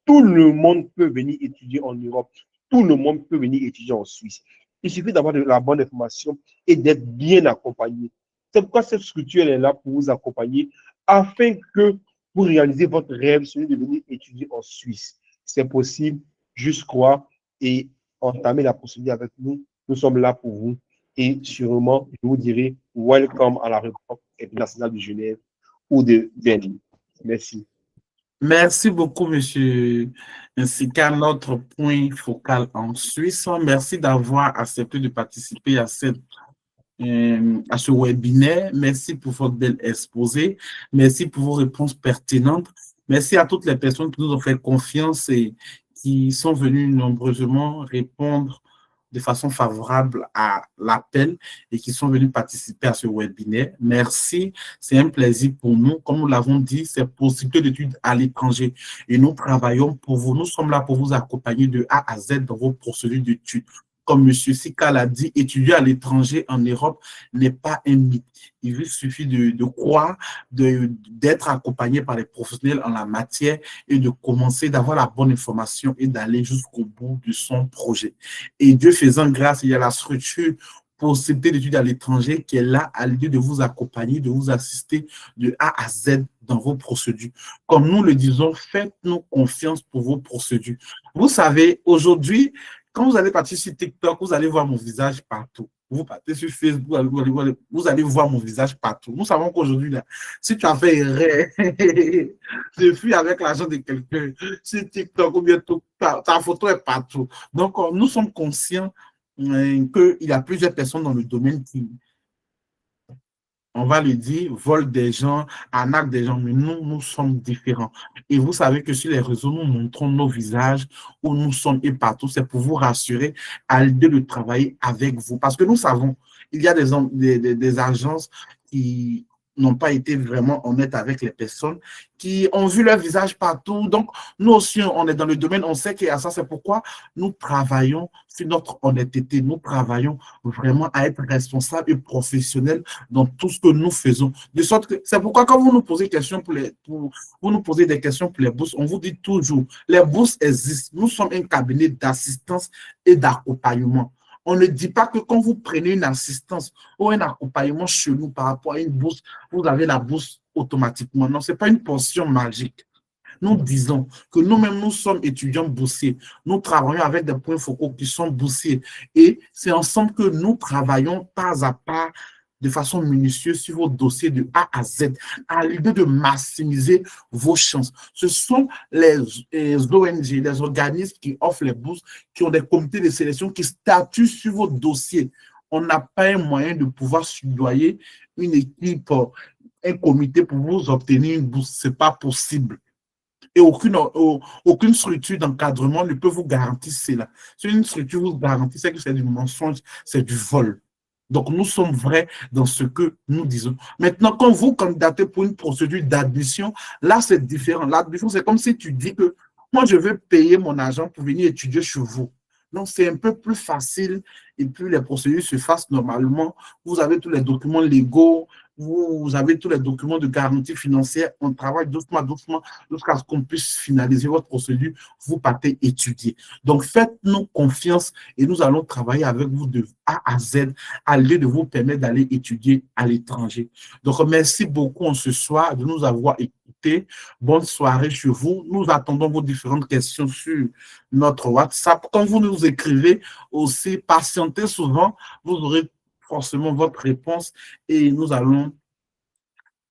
Tout le monde peut venir étudier en Europe. Tout le monde peut venir étudier en Suisse. Il suffit d'avoir de la bonne information et d'être bien accompagné. C'est pourquoi cette structure est là pour vous accompagner afin que vous réalisez votre rêve, celui de venir étudier en Suisse. C'est possible, juste croire et entamer la procédure avec nous. Nous sommes là pour vous et sûrement, je vous dirai welcome à la République internationale de Genève ou de Berlin. Merci. Merci beaucoup, monsieur, ainsi qu'à notre point focal en Suisse. Merci d'avoir accepté de participer à ce webinaire. Merci pour votre bel exposé. Merci pour vos réponses pertinentes. Merci à toutes les personnes qui nous ont fait confiance et qui sont venues nombreusement répondre de façon favorable à l'appel et qui sont venus participer à ce webinaire. Merci, c'est un plaisir pour nous. Comme nous l'avons dit, c'est possibilité d'études à l'étranger et nous travaillons pour vous. Nous sommes là pour vous accompagner de A à Z dans vos procédures d'études. Comme M. Sika l'a dit, étudier à l'étranger en Europe n'est pas un mythe. Il vous suffit de croire, d'être accompagné par les professionnels en la matière et de commencer, d'avoir la bonne information et d'aller jusqu'au bout de son projet. Et Dieu faisant grâce, il y a la structure possibilité d'études à l'étranger qui est là à l'idée de vous accompagner, de vous assister de A à Z dans vos procédures. Comme nous le disons, faites-nous confiance pour vos procédures. Vous savez, aujourd'hui, quand vous allez partir sur TikTok, vous allez voir mon visage partout. Vous partez sur Facebook, vous allez voir mon visage partout. Nous savons qu'aujourd'hui, si tu as fait erreur, je fuis avec l'argent de quelqu'un sur TikTok ou bien ta photo est partout. Donc, nous sommes conscients qu'il y a plusieurs personnes dans le domaine qui, on va le dire, volent des gens, arnaquent des gens, mais nous sommes différents. Et vous savez que sur les réseaux, nous montrons nos visages où nous sommes et partout. C'est pour vous rassurer à l'idée de travailler avec vous. Parce que nous savons, il y a des agences qui n'ont pas été vraiment honnêtes avec les personnes, qui ont vu leur visage partout. Donc, nous aussi, on est dans le domaine, on sait qu'il y a ça. C'est pourquoi nous travaillons sur notre honnêteté. Nous travaillons vraiment à être responsables et professionnels dans tout ce que nous faisons. De sorte que, c'est pourquoi quand vous nous posez des questions vous nous posez des questions pour les bourses, on vous dit toujours, les bourses existent. Nous sommes un cabinet d'assistance et d'accompagnement. On ne dit pas que quand vous prenez une assistance ou un accompagnement chez nous par rapport à une bourse, vous avez la bourse automatiquement. Non, ce n'est pas une portion magique. Nous disons que nous-mêmes, nous sommes étudiants boursiers. Nous travaillons avec des points focaux qui sont boursiers. Et c'est ensemble que nous travaillons pas à pas de façon minutieuse sur vos dossiers de A à Z, à l'idée de maximiser vos chances. Ce sont les ONG, les organismes qui offrent les bourses, qui ont des comités de sélection qui statuent sur vos dossiers. On n'a pas un moyen de pouvoir soudoyer une équipe, un comité pour vous obtenir une bourse. Ce n'est pas possible. Et aucune structure d'encadrement ne peut vous garantir cela. Si une structure vous garantit, c'est que c'est du mensonge, c'est du vol. Donc, nous sommes vrais dans ce que nous disons. Maintenant, quand vous candidatez pour une procédure d'admission, là, c'est différent. L'admission, c'est comme si tu dis que moi, je veux payer mon argent pour venir étudier chez vous. Donc, c'est un peu plus facile et puis les procédures se fassent normalement. Vous avez tous les documents légaux, vous avez tous les documents de garantie financière. On travaille doucement, doucement jusqu'à ce qu'on puisse finaliser votre procédure. Vous partez étudier. Donc, faites-nous confiance et nous allons travailler avec vous de A à Z à l'idée de vous permettre d'aller étudier à l'étranger. Donc, merci beaucoup en ce soir de nous avoir écoutés. écouté. Bonne soirée chez vous. Nous attendons vos différentes questions sur notre WhatsApp. Quand vous nous écrivez aussi, patientez souvent. Vous aurez forcément votre réponse et nous allons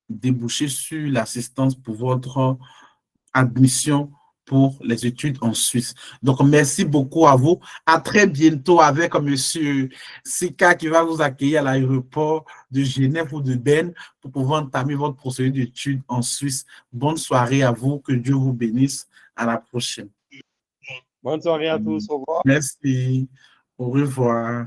déboucher sur l'assistance pour votre admission pour les études en Suisse. Donc, merci beaucoup à vous. À très bientôt avec M. Sika qui va vous accueillir à l'aéroport de Genève ou de Berne pour pouvoir entamer votre procédure d'études en Suisse. Bonne soirée à vous. Que Dieu vous bénisse. À la prochaine. Bonne soirée à tous. Au revoir. Merci. Au revoir.